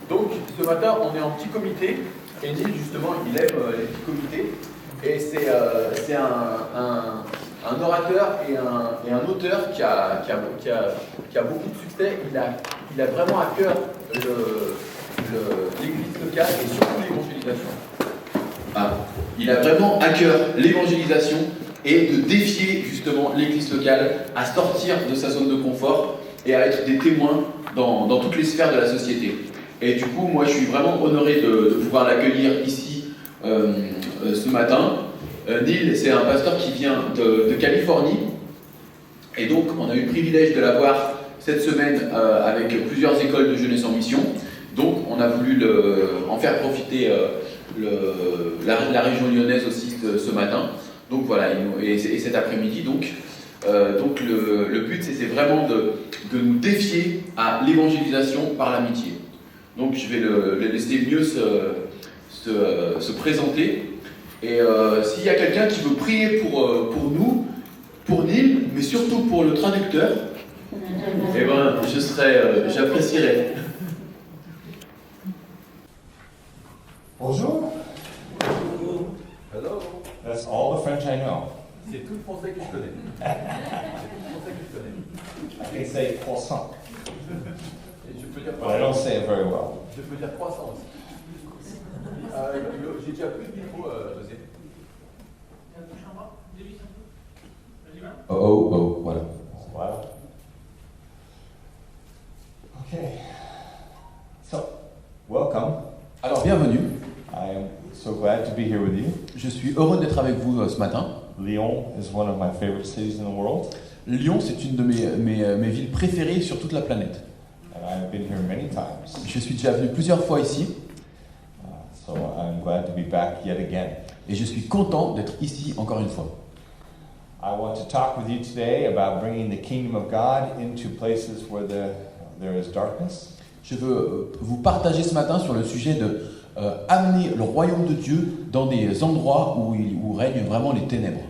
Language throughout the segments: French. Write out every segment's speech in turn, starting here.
Donc, ce matin, on est en petit comité, et Neil, justement, il aime les petits comités, et c'est un orateur et un auteur qui a beaucoup de succès. Il a vraiment à cœur l'église locale et surtout l'évangélisation. Il a vraiment à cœur l'évangélisation et de défier justement l'église locale à sortir de sa zone de confort et à être des témoins dans toutes les sphères de la société. Et du coup, moi, je suis vraiment honoré de pouvoir l'accueillir ici ce matin. Neil, c'est un pasteur qui vient de Californie. Et donc, on a eu le privilège de l'avoir cette semaine avec plusieurs écoles de jeunesse en mission. Donc, on a voulu en faire profiter la région lyonnaise aussi ce matin. Donc voilà, et cet après-midi, donc le but, c'est vraiment de nous défier à l'évangélisation par l'amitié. Donc je vais le laisser mieux se présenter. Et s'il y a quelqu'un qui veut prier pour nous, pour Neil, mais surtout pour le traducteur, eh ben, j'apprécierais. Bonjour. Hello. That's all the French I know. C'est tout le français que je connais. I can say croissant, Et je peux dire but I don't say it very well. Je peux dire croissant aussi. J'ai déjà pris le micro, José. Oh, voilà. Wow. Okay. So, welcome. Alors, bienvenue. I am so glad to be here with you. Je suis heureux d'être avec vous ce matin. Lyon is one of my favorite cities in the world, Lyon, c'est une de mes villes préférées sur toute la planète. and I've been here many times. Je suis déjà venu plusieurs fois ici So I'm glad to be back yet again. et je suis content d'être ici encore une fois. I want to talk with you today about bringing the kingdom of God into places where there is darkness. Je veux vous partager ce matin sur le sujet de amener le royaume de Dieu dans des endroits où règnent vraiment les ténèbres.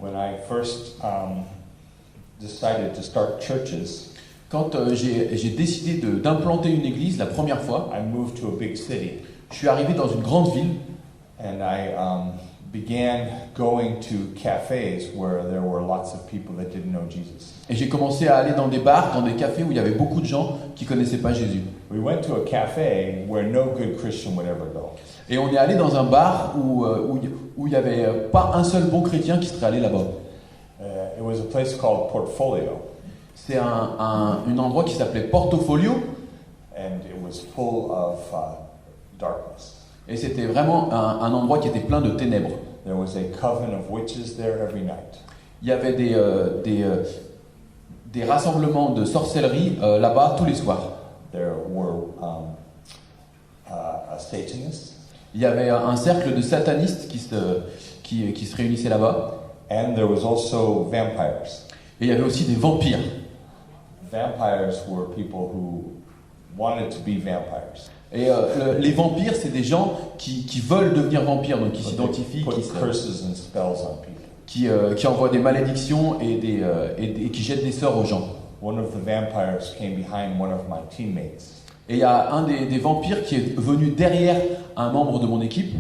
When I first decided to start churches, Quand j'ai décidé d'implanter une église la première fois, I moved to a big city, je suis arrivé dans une grande ville and I began going to cafes where there were lots of people that didn't know Jesus. et j'ai commencé à aller dans des bars, dans des cafés où il y avait beaucoup de gens qui ne connaissaient pas Jésus. We went to a cafe where no good Christian would ever go. Et on est allé dans un bar où il n'y avait pas un seul bon chrétien qui serait allé là-bas. It was a place called Portfolio, C'est un endroit qui s'appelait Portofolio, and it was full of darkness. et c'était vraiment un endroit qui était plein de ténèbres. There was a coven of witches there every night. Il y avait des rassemblements de sorcellerie là-bas tous les soirs. There were a Satanist, Il y avait un cercle de satanistes qui se réunissaient là-bas, and there was also vampires. et il y avait aussi des vampires. Vampires were people who wanted to be vampires. Et les vampires, c'est des gens qui veulent devenir vampires, donc qui But s'identifient, they put curses and spells on people. qui envoient des malédictions et qui jettent des sorts aux gens. One of the vampires came behind one of my teammates Et il y a un des vampires qui est venu derrière un membre de mon équipe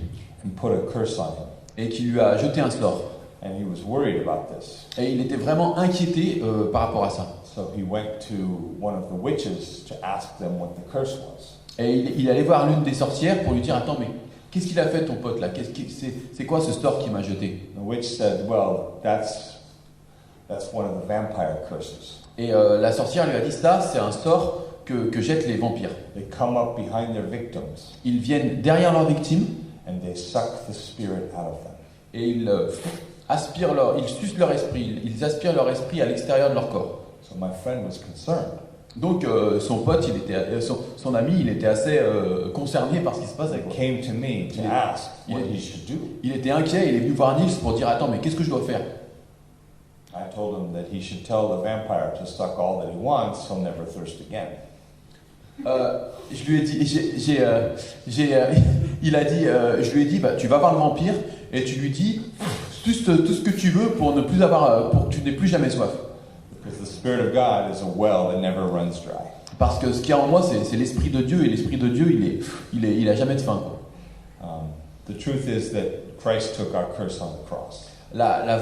and put a curse on him. et qui lui a jeté un sort. And he was worried about this. Et il était vraiment inquiété par rapport à ça. So he went to one of the witches to ask them what the curse was. Et il allait voir l'une des sorcières pour lui dire « Attends, mais qu'est-ce qu'il a fait ton pote là? C'est quoi ce sort qu'il m'a jeté ?» The witch said, "Well, that's one of the vampire curses. Et la sorcière lui a dit « Ça, c'est un sort que jettent les vampires. They come up behind their victims Ils viennent derrière leurs victimes and they suck the spirit out of them. et ils sucent leur esprit, ils aspirent leur esprit à l'extérieur de leur corps. » So my friend was concerned. Donc son pote, son ami, il était assez concerné par ce qui se passait, quoi. Came to me to ask what he should do. Il était inquiet, il est venu voir Niels pour dire attends, mais qu'est-ce que je dois faire? I told him that he should tell the vampire to suck all that he wants, he'll never thirst again. Je lui ai dit, il a dit, je lui ai dit, bah, tu vas voir le vampire et tu lui dis tout ce que tu veux pour ne plus avoir, pour que tu n'aies plus jamais soif. Because the Spirit of God is a well that never runs dry. Parce que ce qu'il y a en moi, c'est l'esprit de Dieu, et l'esprit de Dieu, il a jamais de fin, quoi. The truth is that Christ took our curse on the cross. La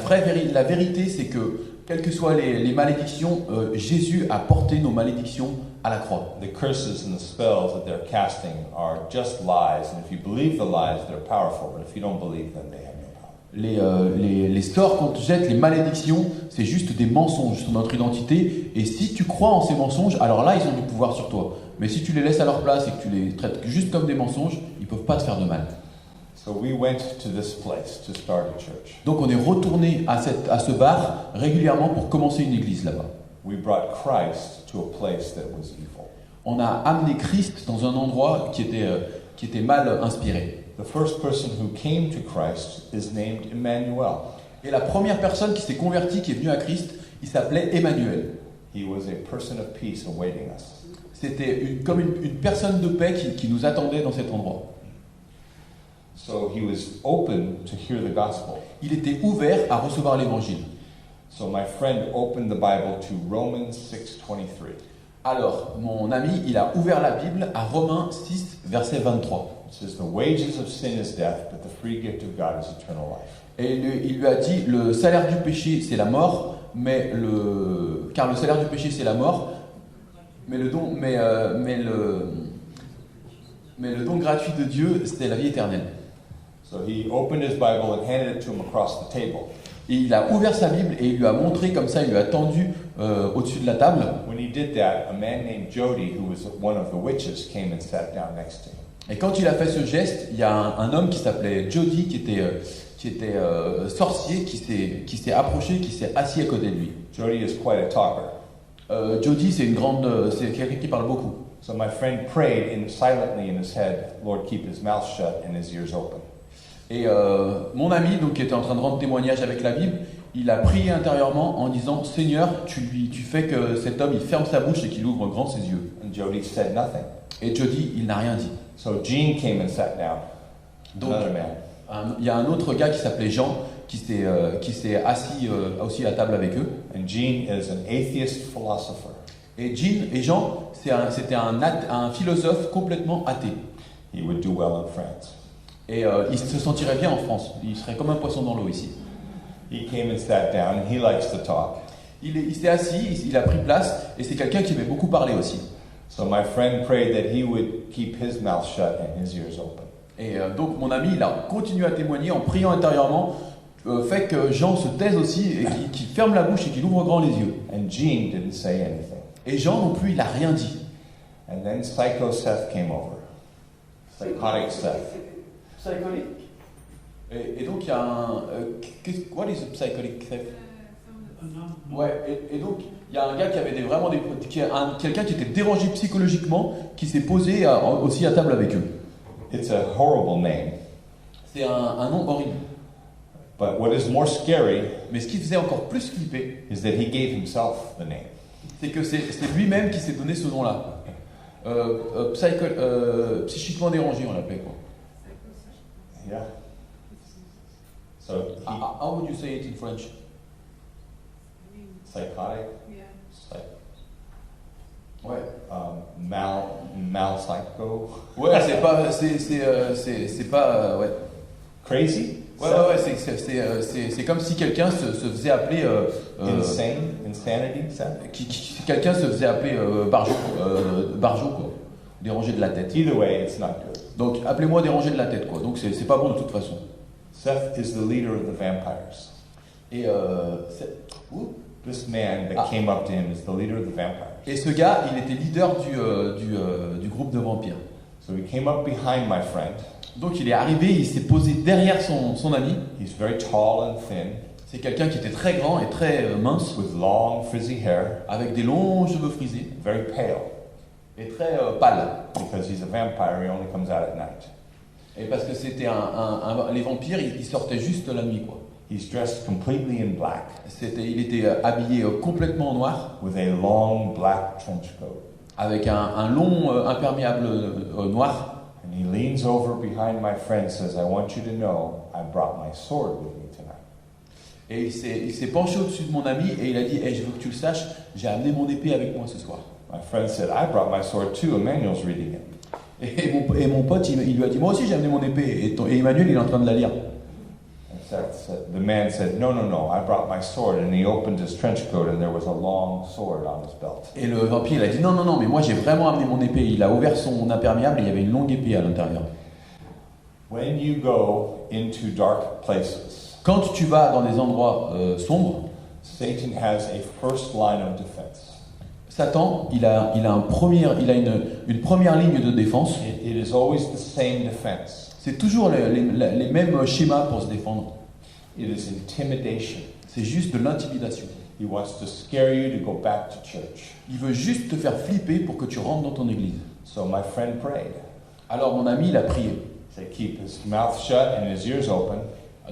vérité, c'est que quelles que soient les malédictions, Jésus a porté nos malédictions à la croix. The curses and the spells that they're casting are just lies, and if you believe the lies, they're powerful, but if you don't believe them, they have no power. Les sorts qu'on te jette, les malédictions, c'est juste des mensonges sur notre identité, et si tu crois en ces mensonges, alors là, ils ont du pouvoir sur toi. Mais si tu les laisses à leur place et que tu les traites juste comme des mensonges, ils peuvent pas te faire de mal. So we went to this place to start a church. Donc on est retourné à ce bar régulièrement pour commencer une église là-bas. We brought Christ to a place that was evil. On a amené Christ dans un endroit qui était mal inspiré. The first person who came to Christ is named Emmanuel. Et la première personne qui s'est convertie, qui est venue à Christ, il s'appelait Emmanuel. He was a person of peace awaiting us. C'était comme une personne de paix qui nous attendait dans cet endroit. So he was open to hear the gospel. Il était ouvert à recevoir l'évangile. So my friend opened the Bible to Romans 6:23. Alors, mon ami, il a ouvert la Bible à Romains 6, verset 23. It says, "The wages of sin is death, but the free gift of God is eternal life." Et il lui a dit, le salaire du péché, c'est la mort, car le salaire du péché, c'est la mort, mais le don gratuit de Dieu, c'est la vie éternelle. So he opened his Bible and handed it to him across the table. Et il a ouvert sa Bible et il lui a montré comme ça, il lui a tendu au-dessus de la table. When he did that, a man named Jody, who was one of the witches, came and sat down next to him. Et quand il a fait ce geste, il y a un homme qui s'appelait Jody, qui était sorcier, qui s'est approché, qui s'est assis à côté de lui. Jody is quite a talker. Jody, c'est quelqu'un qui parle beaucoup. So my friend prayed silently in his head, "Lord, keep his mouth shut and his ears open." Et mon ami, donc, qui était en train de rendre témoignage avec la Bible, il a prié intérieurement en disant, Seigneur, tu fais que cet homme il ferme sa bouche et qu'il ouvre grand ses yeux. And Jody said nothing. Et Jody, il n'a rien dit. So Gene came and sat down. Donc, Another man. il y a un autre gars qui s'appelait Jean, qui s'est assis aussi à table avec eux. And Gene is an atheist philosopher. Et Jean, c'était un philosophe complètement athée. He would do well in France. Et il se sentirait bien en France. Il serait comme un poisson dans l'eau ici. He came and sat down, and he likes to talk. Il s'est assis, il a pris place, et c'est quelqu'un qui aimait beaucoup parler aussi. So my friend prayed that he would keep his mouth shut and his ears open. Et donc mon ami, il a continué à témoigner en priant intérieurement, fait que Jean se taise aussi, et qu'il ferme la bouche et qu'il ouvre grand les yeux. And Gene didn't say anything. Et Jean non plus, il n'a rien dit. And then Psycho Seth came over. Psychotic Seth. Psycholic. Et donc il y a what is a psycholic theft? Ouais, et donc il y a un gars qui avait quelqu'un qui était dérangé psychologiquement, qui s'est posé aussi à table avec eux. It's a horrible name. C'est un nom horrible. But what is more scary Mais ce qui faisait encore plus flipper, is that he gave himself the name. c'est que c'est lui-même qui s'est donné ce nom-là. Psychiquement dérangé, on l'appelait quoi. Yeah. So How would you say it in French? psychotic. Yeah. Ouais. Mal psycho. Ouais, c'est pas ouais. Crazy. Ouais, c'est comme si quelqu'un se faisait appeler Insanity. quelqu'un se faisait appeler Barjo quoi, dérangé de la tête. Either way, it's not good. Donc appelez-moi dérangé de la tête quoi. Donc c'est pas bon de toute façon. Seth is the leader of the vampires. Et This man that came up to him is the leader of the vampires. Et ce gars, il était leader du groupe de vampires. So he came up behind my friend. Donc il est arrivé, il s'est posé derrière son ami. He's very tall and thin. C'est quelqu'un qui était très grand et très mince, with long frizzy hair, avec des longs cheveux frisés very pale, et très pâle. because he's a vampire, he only comes out at night. Et parce que c'était les vampires, ils sortaient juste la nuit, quoi. He's dressed completely in black, Il était habillé complètement en noir, with a long black trench coat. avec un long imperméable noir. And he leans over behind my friend and says, I want you to know I brought my sword with me tonight. Et il s'est penché au-dessus de mon ami et il a dit, je veux que tu le saches, j'ai amené mon épée avec moi ce soir. My friend said, I brought my sword too. Emmanuel's reading it. Et mon pote, il lui a dit, moi aussi j'ai amené mon épée. Et Emmanuel, il est en train de la lire. The man said, no, I brought my sword. And he opened his trench coat and there was a long sword on his belt. Et le vampire, il a dit, non, mais moi j'ai vraiment amené mon épée. Il a ouvert son imperméable et il y avait une longue épée à l'intérieur. When you go into dark places, Quand tu vas dans des endroits sombres, Satan has a first line of defense. Satan, il a une première ligne de défense. It is always the same defense. C'est toujours les mêmes schémas pour se défendre. It is intimidation. C'est juste de l'intimidation. He wants to scare you to go back to church. Il veut juste te faire flipper pour que tu rentres dans ton église. So my friend prayed. Alors mon ami, il a prié. He said, keep his mouth shut and his ears open.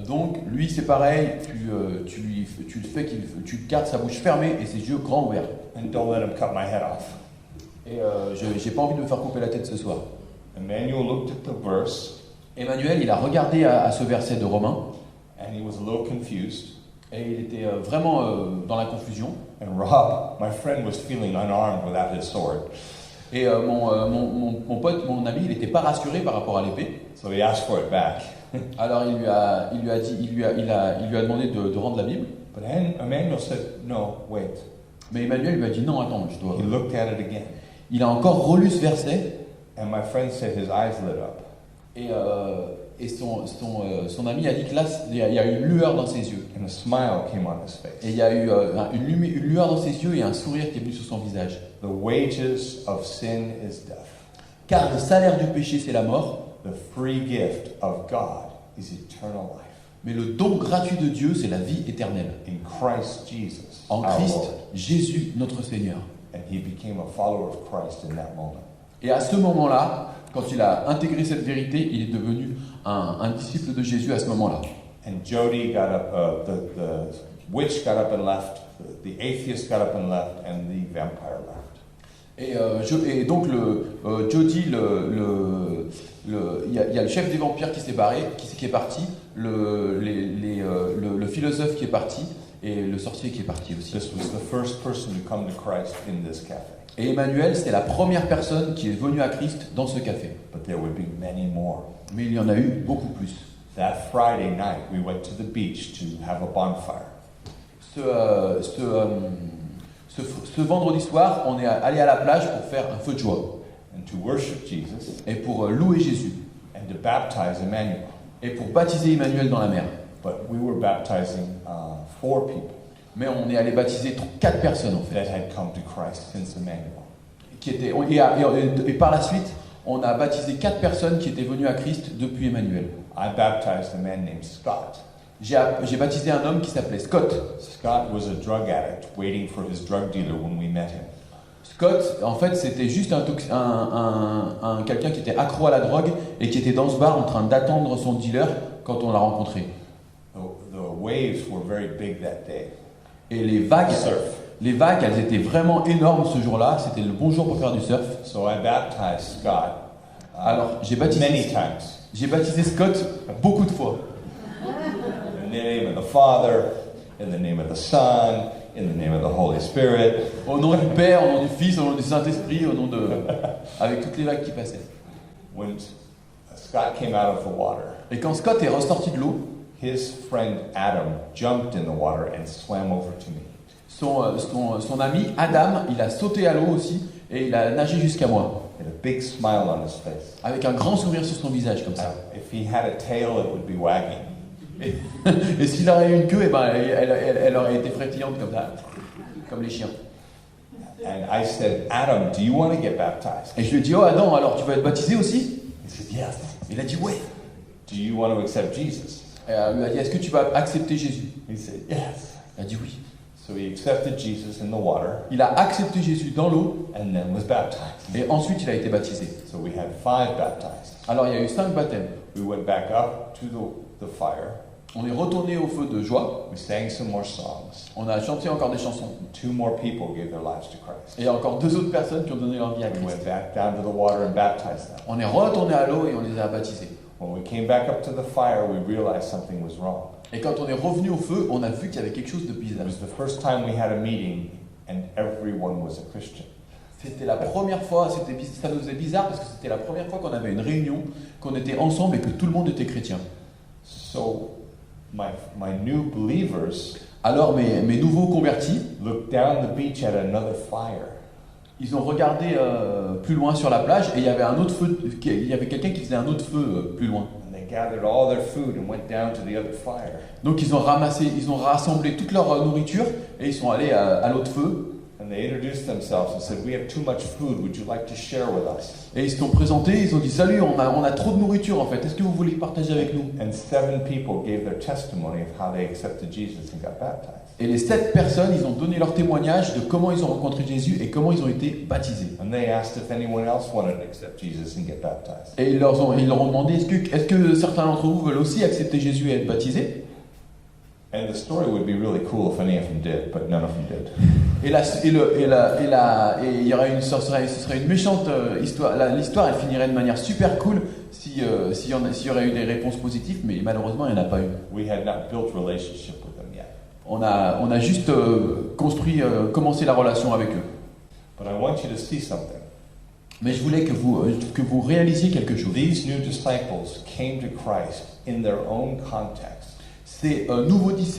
Donc lui, c'est pareil, tu le fais tu gardes sa bouche fermée et ses yeux grands ouverts. And don't let him cut my head off. Et j'ai pas envie de me faire couper la tête ce soir. Emmanuel looked at the verse. Emmanuel, il a regardé à ce verset de Romains. And he was a little confused. Et il était vraiment dans la confusion. And Rob, my friend, was feeling unarmed without his sword. Et mon pote, mon ami, il n'était pas rassuré par rapport à l'épée. So he asked for it back. Alors il lui a demandé de rendre la Bible. But Emmanuel said, no, wait. Mais Emmanuel lui a dit non, attends, je dois. He looked at it again. Il a encore relu ce verset. And my friend said his eyes lit up. Et son ami a dit que là, il y a eu une lueur dans ses yeux. And a smile came on his face. Et il y a eu une lueur dans ses yeux et un sourire qui est venu sur son visage. The wages of sin is death. Car le salaire du péché, c'est la mort. The free gift of God is eternal life. Mais le don gratuit de Dieu, c'est la vie éternelle. In Christ Jesus, En our Christ, Lord. Jésus, notre Seigneur. And he became a follower of Christ in that moment. Et à ce moment-là, quand il a intégré cette vérité, il est devenu un disciple de Jésus à ce moment-là. And Jody got up, the witch got up and left, the atheist got up and left, and the vampire left. Et donc Jody, il y a le chef des vampires qui s'est barré, qui est parti, le philosophe qui est parti, et le sorcier qui est parti aussi. This was the first person to come to Christ in this cafe. Et Emmanuel, c'était la première personne qui est venue à Christ dans ce café. But there would be many more. Mais il y en a eu beaucoup plus. That Friday night, we went to the beach to have a bonfire. Ce vendredi soir, on est allé à la plage pour faire un feu de joie. And to worship Jesus. Et pour louer Jésus. And to baptize Emmanuel. Et pour baptiser Emmanuel dans la mer. But we were baptizing 4 people. Mais on est allé baptiser 4 personnes en fait. That had come to Christ since Emmanuel. Et par la suite, on a baptisé 4 personnes qui étaient venues à Christ depuis Emmanuel. I baptized a man named Scott. J'ai baptisé un homme qui s'appelait Scott. Scott was a drug addict waiting for his drug dealer when we met him. Scott, en fait, c'était juste quelqu'un qui était accro à la drogue et qui était dans ce bar en train d'attendre son dealer quand on l'a rencontré. The waves were very big that day. Et les vagues, elles étaient vraiment énormes ce jour-là. C'était le bon jour pour faire du surf. So I baptized Scott. Alors, j'ai many times. J'ai baptisé Scott beaucoup de fois. In the name of the Father, in the name of the Son, in the name of the Holy Spirit. Au nom du Père, au nom du Fils, au nom du Saint-Esprit, avec toutes les vagues qui passaient. When Scott came out of the water, et quand Scott est ressorti de l'eau, his friend Adam jumped in the water and swam over to me. Son ami Adam, il a sauté à l'eau aussi et il a nagé jusqu'à moi. And a big smile on his face. Avec un grand sourire sur son visage comme ça. If he had a tail, it would be wagging. Et s'il aurait eu une queue, elle aurait été frétillante comme ça, comme les chiens. And I said, Adam, do you want to get baptized? Et je lui ai dit, oh Adam, alors tu vas être baptisé aussi? He said, yes. Il a dit, ouais. Do you want to accept Jesus? Et elle lui a dit, est-ce que tu vas accepter Jésus? He said, yes. Elle a dit oui. So he accepted Jesus in the water Il a accepté Jésus dans l'eau and then was baptized. et ensuite il a été baptisé. So we had 5 baptized. Alors il y a eu 5 baptêmes. We went back up to the fire. On est retourné au feu de joie. We sang some more songs. On a chanté encore des chansons. 2 more people gave their lives to Christ. Et il y a encore 2 autres personnes qui ont donné leur vie à We Christ. went back down to the water and baptized them. On est retourné à l'eau et on les a baptisés. When we came back up to the fire, we realized something was wrong. Et quand on est revenu au feu, on a vu qu'il y avait quelque chose de It bizarre. was the first time we had a meeting and everyone was a Christian. C'était la première fois, ça nous faisait bizarre parce que c'était la première fois qu'on avait une réunion, qu'on était ensemble et que tout le monde était chrétien. So my new believers Alors mes nouveaux convertis, looked down the beach at another fire. ils ont regardé plus loin sur la plage et il y avait un autre feu, il y avait quelqu'un qui faisait un autre feu plus loin. And they gathered all their food and went down to the other fire. Donc ils ont rassemblé toute leur nourriture et ils sont allés à l'autre feu. And they introduced themselves and said, "We have too much food. Would you like to share with us?" Et ils se sont présentés, ils ont dit salut, on a trop de nourriture en fait, est-ce que vous voulez partager avec nous? And 7 people gave their testimony of how they accepted Jesus and got baptized. Et les 7 personnes, ils ont donné leur témoignage de comment ils ont rencontré Jésus et comment ils ont été baptisés. And they asked if anyone else wanted to accept Jesus and get baptized. Et ils leur ont demandé est-ce que certains d'entre vous veulent aussi accepter Jésus et être baptisés? And the story would be really cool if any of them did, but none of them did. Et il y aurait ce serait une méchante histoire. L'histoire, elle finirait de manière super cool s'il y aurait eu des réponses positives, mais malheureusement, il n'y en a pas eu. We had not built relationship with them yet. On a juste commencé la relation avec eux. But I want you to see something. Mais je voulais que vous réalisiez quelque chose. These new disciples came to Christ in their own context. Ces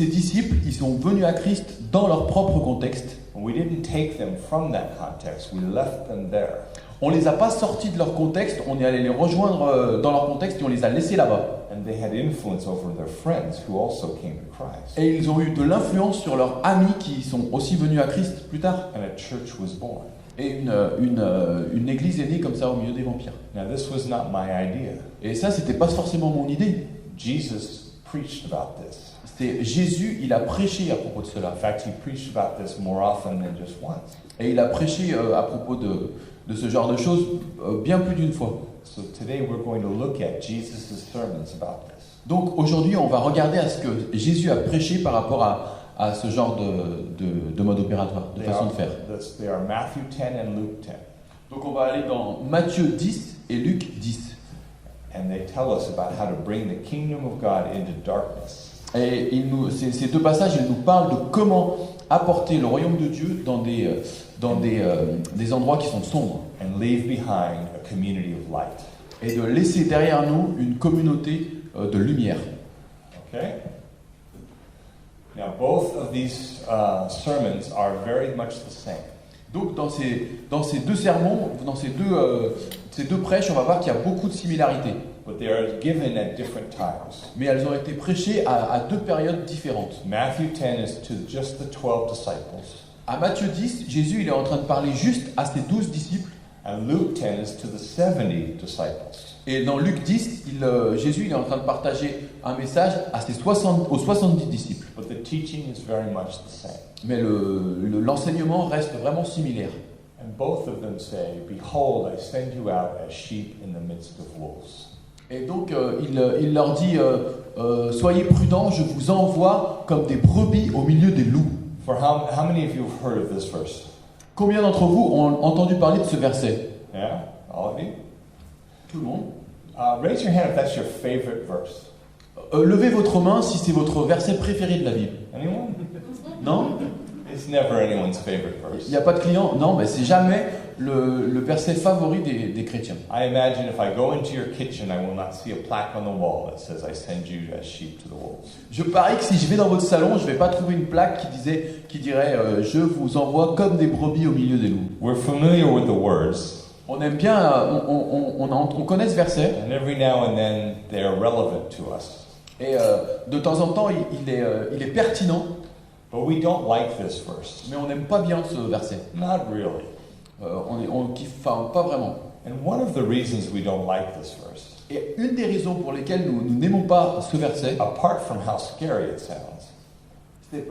disciples, ils sont venus à Christ dans leur propre contexte. We didn't take them from that context. We left them there. On les a pas sortis de leur contexte, on est allé les rejoindre dans leur contexte et on les a laissés là-bas. And they had influence over their friends who also came to Christ. Et ils ont eu de l'influence sur leurs amis qui sont aussi venus à Christ plus tard. And a church was born. Et une église est née comme ça au milieu des vampires. Now this was not my idea. Et ça, c'était pas forcément mon idée. Jesus preached about this. C'était Jésus, il a prêché à propos de cela. In fact, he preached about this more often than just once. Et il a prêché à propos de ce genre de choses bien plus d'une fois. So today we're going to look at Jesus' sermons about this. Donc aujourd'hui, on va regarder à ce que Jésus a prêché par rapport à ce genre de mode opératoire, de façon de faire. They are Matthew 10 and Luke 10. Donc on va aller dans Matthieu 10 et Luc 10. And they tell us about how to bring the kingdom of God into darkness. Et ces 2 passages, ils nous parlent de comment apporter le royaume de Dieu dans des endroits qui sont sombres. And leave behind a community of light. Et de laisser derrière nous une communauté de lumière. Okay? Now both of these sermons are very much the same. Donc dans ces 2 sermons, dans ces deux prêches, on va voir qu'il y a beaucoup de similarités. But they are given at different times. Mais elles ont été prêchées à 2 périodes différentes. Matthew 10 is to just the 12 disciples. À Matthieu 10, Jésus il est en train de parler juste à ses 12 disciples. And Luke 10 is to the 70 disciples. Et dans Luc 10, Jésus il est en train de partager un message aux 70 disciples. But the teaching is very much the same. Mais l'enseignement reste vraiment similaire. And both of them say, "Behold, I send you out as sheep in the midst of wolves." Et donc il leur dit soyez prudents, je vous envoie comme des brebis au milieu des loups. For how many of you have heard of this verse? Combien d'entre vous ont entendu parler de ce verset? Yeah, all of you. Tout le monde. Raise your hand if that's your favorite verse. Levez votre main si c'est votre verset préféré de la Bible. Anyone? Non? It's never anyone's favorite verse. Il n'y a pas de client? Non, mais c'est jamais le verset favori des chrétiens. I imagine if I go into your kitchen, I will not see a plaque on the wall that says, "I send you as sheep to the wolves." Je parie que si je vais dans votre salon, je ne vais pas trouver une plaque qui dirait je vous envoie comme des brebis au milieu des loups. We're familiar with the words. On aime bien, on connaît ce verset. And every now and then they are relevant to us. Et de temps en temps, il est pertinent. But we don't like this verse. Mais on n'aime pas bien ce verset. Not really. On kiffe, enfin, pas vraiment. And one of the reasons we don't like this verse, Et une des raisons pour lesquelles nous n'aimons pas ce verset, apart from how scary it sounds, c'est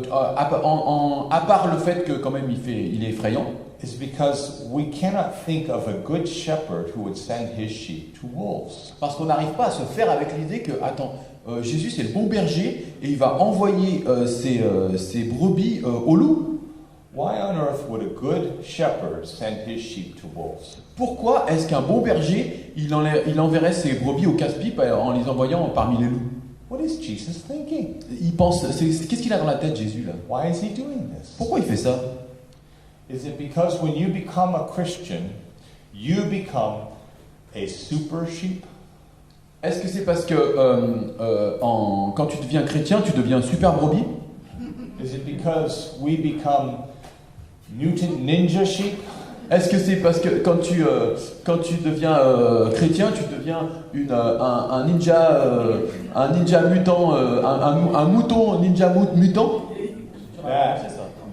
à part le fait que quand même il est effrayant, is because we cannot think of a good shepherd who would send his sheep to wolves. parce qu'on n'arrive pas à se faire avec l'idée que, attends, Jésus c'est le bon berger et il va envoyer ses brebis aux loups. Why on earth would a good shepherd send his sheep to wolves? Pourquoi est-ce qu'un bon berger, il enverrait ses brebis au casse-pipe en les envoyant parmi les loups? What is Jesus thinking? Il pense, qu'est-ce qu'il a dans la tête, Jésus, là? Why is he doing this? Pourquoi il fait ça? Is it because when you become a Christian, you become a super sheep? Est-ce que c'est parce que quand tu deviens chrétien, tu deviens un super brebis? Is it because we become mutant ninja sheep? Est-ce que c'est parce que quand tu deviens chrétien, tu deviens un ninja mutant, un mouton ninja mutant?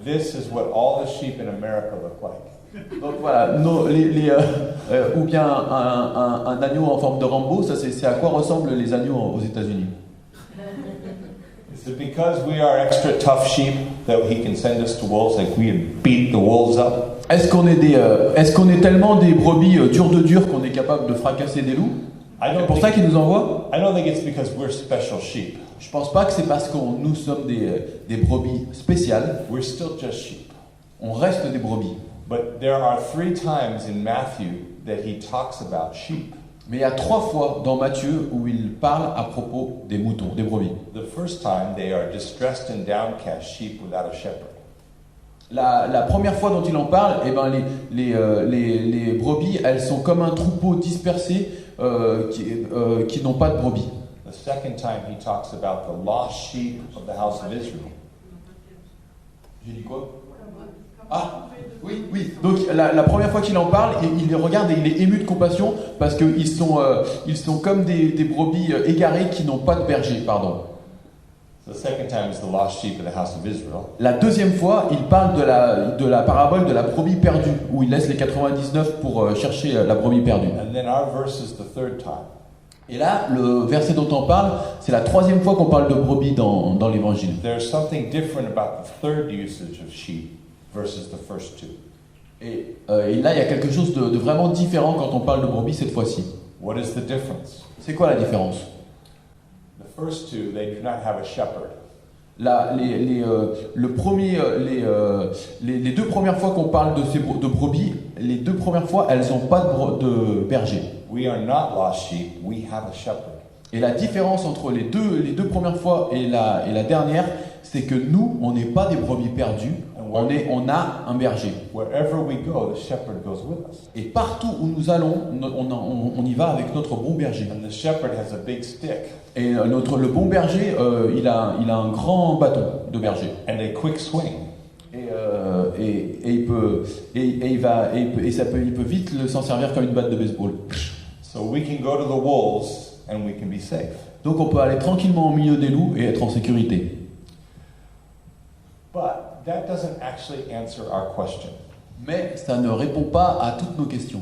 This is what all the sheep in America look like. Donc voilà, ou bien un agneau en forme de Rambo, ça c'est à quoi ressemblent les agneaux aux États-Unis. Is it because we are extra tough sheep that he can send us to wolves, like we beat the wolves up? Est-ce qu'on est tellement des brebis durs de dur qu'on est capable de fracasser des loups? C'est pour ça qu'il nous envoie? I don't think it's because we're special sheep. Je pense pas que c'est parce que nous sommes des brebis spéciales. We're still just sheep. On reste des brebis. But there are 3 times in Matthew that he talks about sheep. Mais il y a 3 fois dans Matthieu où il parle à propos des moutons, des brebis. The first time they are distressed and downcast sheep without a shepherd. La première fois dont il en parle, eh ben les brebis, elles sont comme un troupeau dispersé qui n'ont pas de brebis. The second time he talks about the lost sheep of the house of Israel. J'ai dit quoi? Ah, oui. Donc la première fois qu'il en parle, il les regarde et il est ému de compassion parce qu'ils sont comme des brebis égarées qui n'ont pas de berger, pardon. The second time is the lost sheep of the house of Israel. La deuxième fois, il parle de la parabole de la brebis perdue, où il laisse les 99 pour chercher la brebis perdue. And then our verse is the third time. Et là, le verset dont on parle, c'est la 3e fois qu'on parle de brebis dans l'évangile. There's something different about the third usage of sheep versus the first 2. Et là, il y a quelque chose de vraiment différent quand on parle de brebis cette fois-ci. What is the difference? C'est quoi la différence? The first 2, they do not have a shepherd. Les 2 premières fois qu'on parle de brebis, les 2 premières fois, elles n'ont pas de berger. We are not lost sheep, we have a shepherd. Et la différence entre les deux premières fois et la dernière, c'est que nous, on n'est pas des brebis perdus, on a un berger. Wherever we go, the shepherd goes with us. Et partout où nous allons, on y va avec notre bon berger. And the shepherd has a big stick. Et le bon berger, il a un grand bâton de berger. And a quick swing. Il peut vite s'en servir comme une batte de baseball. So we can go to the wolves and we can be safe. Donc on peut aller tranquillement au milieu des loups et être en sécurité. But that doesn't actually answer our question. Mais ça ne répond pas à toutes nos questions.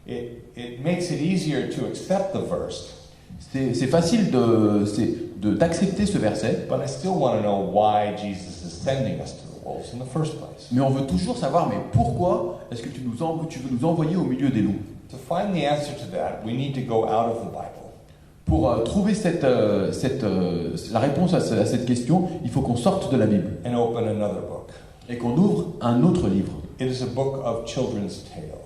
It makes it easier to accept the verse. C'est facile d'accepter ce verset. But I still want to know why Jesus is sending us to the wolves in the first place. Mais on veut toujours savoir, mais pourquoi est-ce que tu veux nous envoyer au milieu des loups? To find the answer to that, we need to go out of the Bible. Pour trouver la réponse à cette question, il faut qu'on sorte de la Bible. And open another book. Et qu'on ouvre un autre livre. It is a book of children's tales.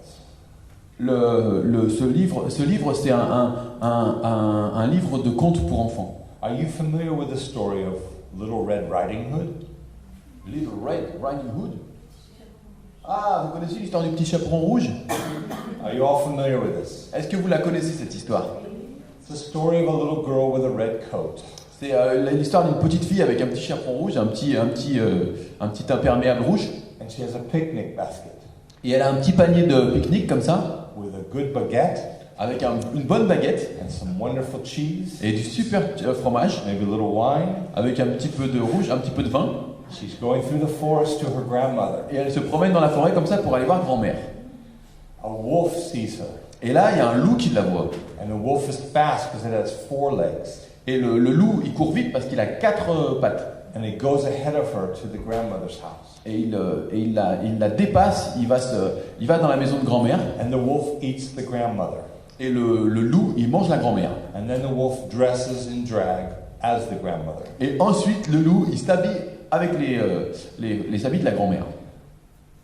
Ce livre, c'est un livre de contes pour enfants. Are you familiar with the story of Little Red Riding Hood? Little Red Riding Hood? Ah, vous connaissez l'histoire du petit chaperon rouge? Are you all familiar with this? Est-ce que vous la connaissez, cette histoire? It's the story of a little girl with a red coat. C'est l'histoire d'une petite fille avec un petit chaperon rouge, un petit imperméable rouge. And she has a picnic basket. Et elle a un petit panier de pique-nique comme ça. With a good baguette. Avec une bonne baguette. And some wonderful cheese. Et du super fromage. Maybe a little wine. Avec un petit peu de rouge, un petit peu de vin. She's going through the forest to her grandmother. Et elle se promène dans la forêt comme ça pour aller voir grand-mère. a wolf sees her. Et là, il y a un loup qui la voit. And the wolf is fast because it has 4 legs. Et le loup, il court vite parce qu'il a 4 pattes. And it goes ahead of her to the grandmother's house. Et il la dépasse, il va dans la maison de grand-mère. And the wolf eats the grandmother. Et le loup, il mange la grand-mère. And then the wolf dresses in drag as the grandmother. Et ensuite, le loup, il s'habille avec les habits de la grand-mère.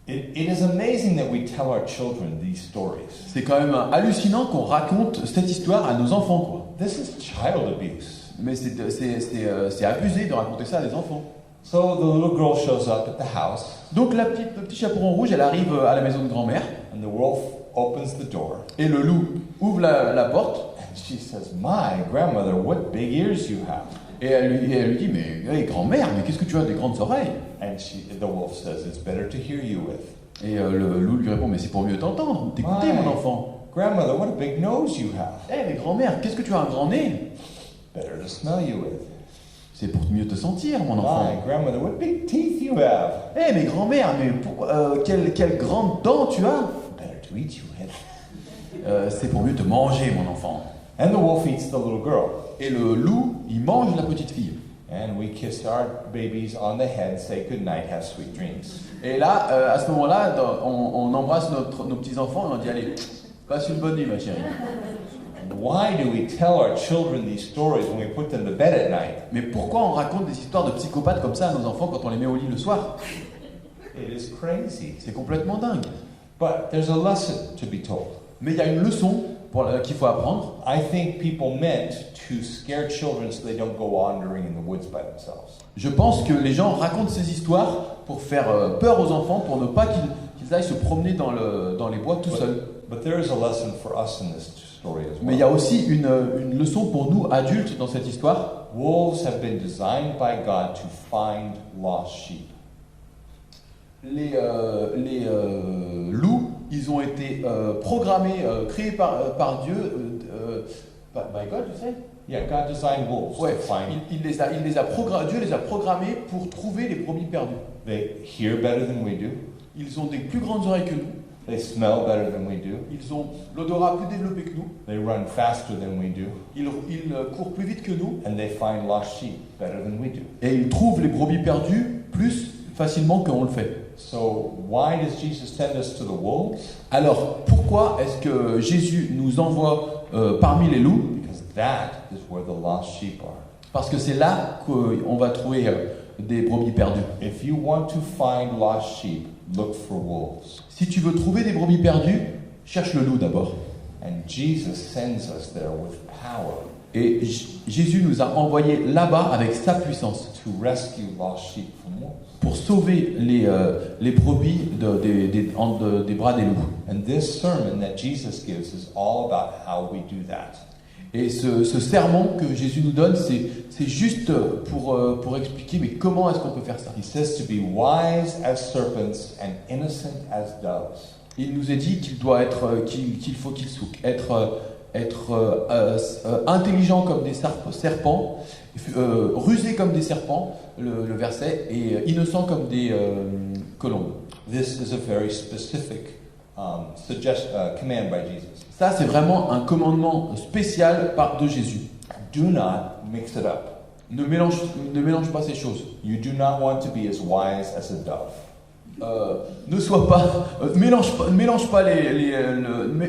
It is amazing that we tell our children these stories. C'est quand même hallucinant qu'on raconte cette histoire à nos enfants, quoi. This is child abuse. Mais c'est abusé de raconter ça à des enfants. So the little girl shows up at the house. Donc le petit chaperon rouge, elle arrive à la maison de grand-mère. And the wolf opens the door. Et le loup ouvre la porte. And she says, "My grandmother, what big ears you have." Et elle lui dit, mais hey, grand-mère, mais qu'est-ce que tu as des grandes oreilles? And the wolf says, "It's better to hear you with." Et le loup lui répond, mais c'est pour mieux t'entendre, t'écouter, Ouais. mon enfant. Grandmother, what a big nose you have. Eh, mais grand-mère, qu'est-ce que tu as un grand nez? Better to smell you with. C'est pour mieux te sentir, mon enfant. My grandmother, what big teeth you have. Eh, mais grand-mère, mais quelle grande dent tu as? Better to eat you with. C'est pour mieux te manger, mon enfant. And the wolf eats the little girl. Et le loup, il mange la petite fille. And we kiss our babies on the head, say good night, have sweet dreams. Et là, à ce moment-là, on embrasse nos petits-enfants et on dit, allez, passe une bonne nuit, ma chérie. Why do we tell our children these stories when we put them to bed at night? Mais pourquoi on raconte des histoires de psychopathes comme ça à nos enfants quand on les met au lit le soir? It is crazy. C'est complètement dingue. But there's a lesson to be told. Mais il y a une leçon qu'il faut apprendre. I think people meant to scare children so they don't go wandering in the woods by themselves. Je pense que les gens racontent ces histoires pour faire peur aux enfants, pour ne pas qu'ils aillent se promener dans les bois tout seuls. But there is a lesson for us in this story as well. Mais il y a aussi une leçon pour nous, adultes, dans cette histoire. Wolves have been designed by God to find lost sheep. Les loups, ils ont été programmés, créés par Dieu, by God, tu sais? Yeah, God designed wolves Ouais, to find. Dieu les a programmés pour trouver les brebis perdues. They hear better than we do. Ils ont des plus grandes oreilles que nous. They smell better than we do. Ils ont l'odorat plus développé que nous. They run faster than we do. Ils courent plus vite que nous. And they find lost sheep better than we do. Et ils trouvent les brebis perdues plus facilement qu'on le fait. So why does Jesus send us to the wolves? Alors, pourquoi est-ce que Jésus nous envoie parmi les loups? Because that is where the lost sheep are. Parce que c'est là qu'on va trouver des brebis perdues. If you want to find lost sheep, look for wolves. Si tu veux trouver des brebis perdues, cherche le loup d'abord. And Jesus sends us there with power Et Jésus nous a envoyés là-bas avec sa puissance to rescue lost sheep from wolves. pour sauver les brebis des bras des loups. And this sermon that Jesus gives is all about how we do that. Et ce sermon que Jésus nous donne, c'est juste pour expliquer, mais comment est-ce qu'on peut faire ça? He says to be wise as serpents and innocent as doves. Il nous est dit qu'il faut être intelligent comme des serpents, rusé comme des serpents, le verset, et innocent comme des colombes. This is a very specific command by Jesus. Ça, c'est vraiment un commandement spécial de Jésus. Do not mix it up. Ne mélange pas ces choses. You do not want to be as wise as a dove.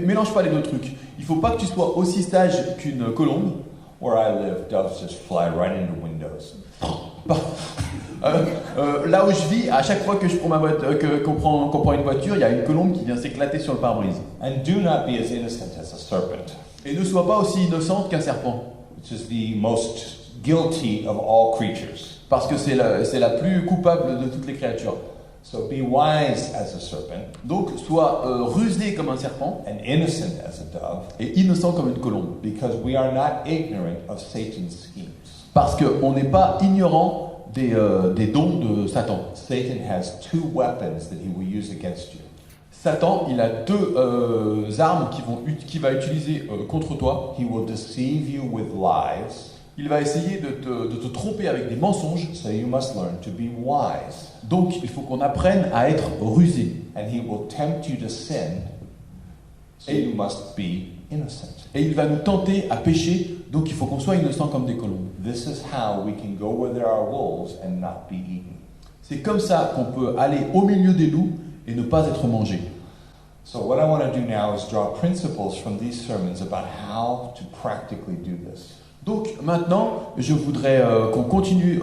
Mélange pas les deux trucs. Il faut pas que tu sois aussi sage qu'une colombe. Where I live, doves just fly right into windows. Là où je vis, à chaque fois que je prends qu'on prend une voiture, il y a une colombe qui vient s'éclater sur le pare-brise. And do not be as innocent as a serpent, Et ne sois pas aussi innocente qu'un serpent, which is the most guilty of all creatures. parce que c'est la plus coupable de toutes les créatures. So be wise as a serpent Donc sois rusé comme un serpent and innocent as a dove, et innocent comme une colombe, because we are not ignorant of Satan's schemes. parce qu'on n'est pas ignorant des dons de Satan. Satan has 2 weapons that he will use against you. Satan, il a 2 armes qu'il va utiliser contre toi. He will deceive you with lies, Il va essayer de te tromper avec des mensonges. so you must learn to be wise. Donc il faut qu'on apprenne à être rusé. And he will tempt you to sin So you must be innocent. Et il va nous tenter à pécher, donc il faut qu'on soit innocent comme des colombes. This is how we can go where there are wolves and not be eaten. C'est comme ça qu'on peut aller au milieu des loups et ne pas être mangé. So what I want to do now is draw principles from these sermons about how to practically do this. Donc maintenant, je voudrais qu'on continue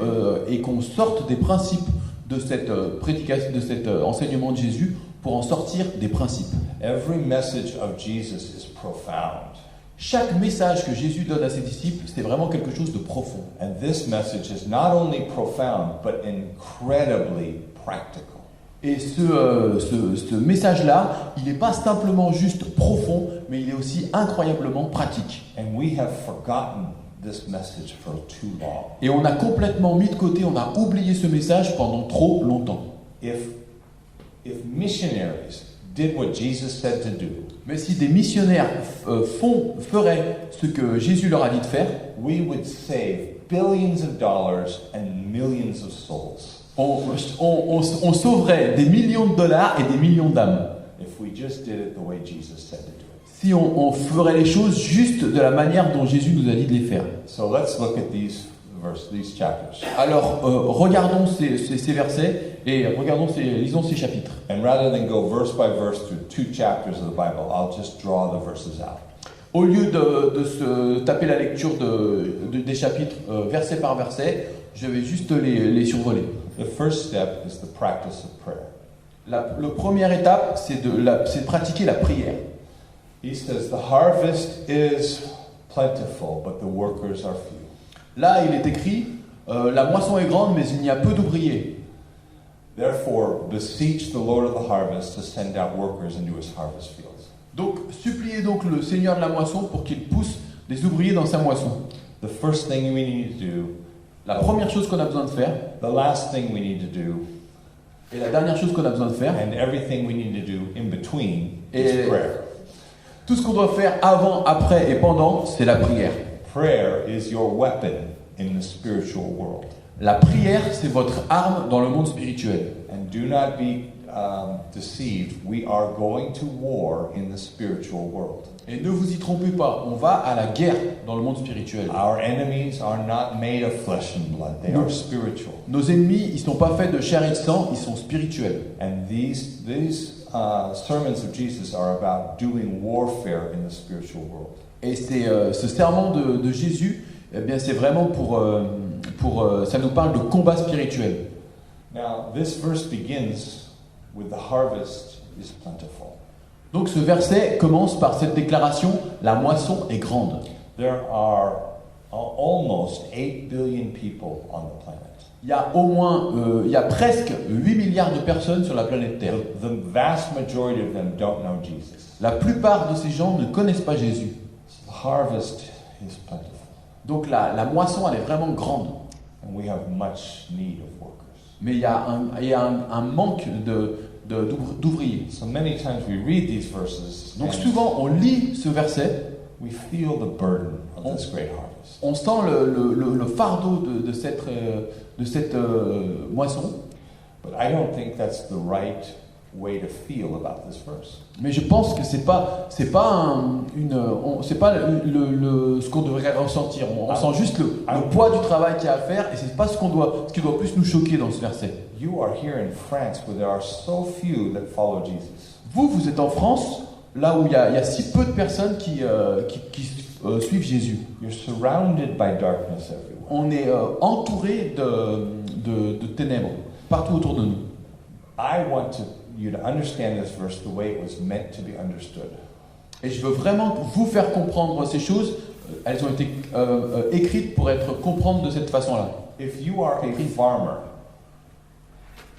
et qu'on sorte des principes de cette prédication, de cet enseignement de Jésus, pour en sortir des principes. Every message of Jesus is profound. Chaque message que Jésus donne à ses disciples, c'est vraiment quelque chose de profond. And this message is not only profound, but incredibly practical. Et ce message-là, il n'est pas simplement juste profond, mais il est aussi incroyablement pratique. And we have forgotten this message for too long. Et on a complètement mis de côté, on a oublié ce message pendant trop longtemps. If missionaries did what Jesus said to do, Mais si des missionnaires feraient ce que Jésus leur a dit de faire, we would save billions of dollars and millions of souls. on sauverait des millions de dollars et des millions d'âmes. If we just did it the way Jesus said to do it. Si on ferait les choses juste de la manière dont Jésus nous a dit de les faire. So let's look at these chapters. Alors, regardons ces versets et lisons ces chapitres. And rather than go verse by verse through 2 chapters of the Bible, I'll just draw the verses out. Au lieu de se taper la lecture des chapitres verset par verset, je vais juste les survoler. The first step is the practice of prayer. La première étape, c'est de pratiquer la prière. He says, the harvest is plentiful, but the workers are few. Là, il est écrit, la moisson est grande, mais il y a peu d'ouvriers. Therefore, beseech the Lord of the harvest to send out workers into his harvest fields. Donc, suppliez donc le Seigneur de la moisson pour qu'il pousse des ouvriers dans sa moisson. The first thing we need to do, La première chose qu'on a besoin de faire, the last thing we need to do, et la dernière chose qu'on a besoin de faire, and everything we need to do in between Et- is prayer. tout ce qu'on doit faire avant, après et pendant, c'est la prière. Prayer is your weapon in the spiritual world. La prière, c'est votre arme dans le monde spirituel. And do not be deceived. We are going to war in the spiritual world. Et ne vous y trompez pas, on va à la guerre dans le monde spirituel. Our enemies are not made of flesh and blood. They are spiritual. Nos ennemis, ils ne sont pas faits de chair et de sang, ils sont spirituels. And these sermons of Jesus are about doing warfare in the spiritual world. Et ce serment de Jésus, eh bien, c'est vraiment ça nous parle de combat spirituel. Now, this verse begins with the harvest is plentiful. Donc ce verset commence par cette déclaration, la moisson est grande. There are almost 8 billion people on the planet. Il y a presque 8 milliards de personnes sur la planète Terre. The vast majority of them don't know Jesus. La plupart de ces gens ne connaissent pas Jésus. So the harvest is plentiful. Donc la moisson, elle est vraiment grande. And we have much need of workers. Mais il y a un manque d'ouvriers. So many times we read these verses Donc and souvent, on lit ce verset, we feel the burden of this great harvest. on sent le fardeau de cette moisson. But I don't think that's the right way to feel about this verse. Mais je pense que c'est pas ce qu'on devrait ressentir. On sent juste le poids du travail qu'il y a à faire, et c'est pas ce qui doit plus nous choquer dans ce verset. You are here in France where there are so few that follow Jesus. Vous êtes en France, là où il y a si peu de personnes qui suivent Jésus. You're surrounded by darkness everywhere. On est entouré de ténèbres partout autour de nous. I want you to understand this verse the way it was meant to be understood. Et je veux vraiment vous faire comprendre ces choses. Elles ont été écrites pour être comprendre de cette façon-là. If you are a farmer,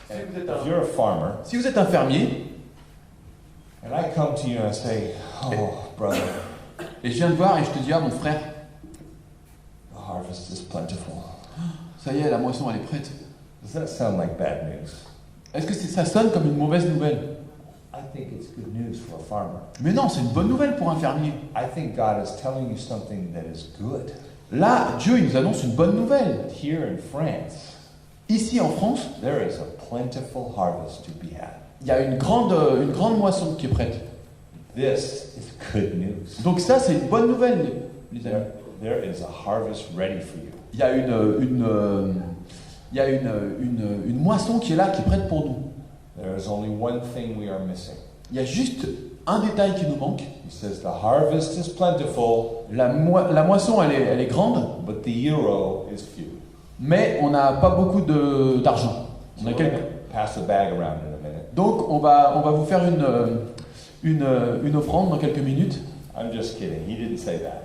if you're a farmer, Si vous êtes un fermier, and I come to you and I say, "Oh, brother, et je viens te voir et je te dis, ah mon frère, the harvest is plentiful." ça y est, la moisson elle est prête. Does that sound like bad news? Est-ce que ça sonne comme une mauvaise nouvelle? I think it's good news for a farmer. Mais non, c'est une bonne nouvelle pour un fermier. I think God is telling you something that is good. Là, Dieu il nous annonce une bonne nouvelle. Here in France, Ici en France, there is a plentiful harvest to be had. il y a une grande moisson qui est prête. This is good news. Donc ça, c'est une bonne nouvelle, les amis. There is a harvest ready for you. Il y a une moisson qui est là, qui est prête pour nous. There is only one thing we are missing. Il y a juste un détail qui nous manque. He says the harvest is plentiful, La moisson, elle est grande, but the euro is few. mais on n'a pas beaucoup d'argent. So On a we're quelques... gonna pass the bag around in a minute. Donc on va vous faire une offrande dans quelques minutes. I'm just kidding. He didn't say that.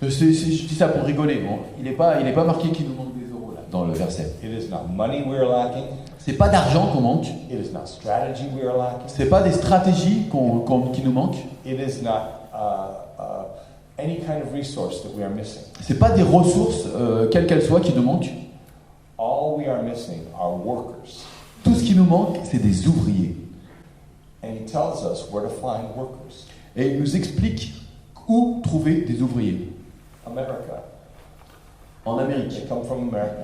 Je dis ça pour rigoler. Bon, il n'est pas marqué qu'il nous manque des euros là, dans le verset. It is not money we are lacking. C'est pas d'argent qu'on manque. It is not strategy we are lacking. C'est pas des stratégies qui nous manquent. It is not any kind of resource that we are missing. C'est pas des ressources, quelles qu'elles soient, qui nous manquent. All we are missing are workers. Tout ce qui nous manque, c'est des ouvriers. And he tells us where to find workers. Et il nous explique où trouver des ouvriers. America. En Amérique. They come from America.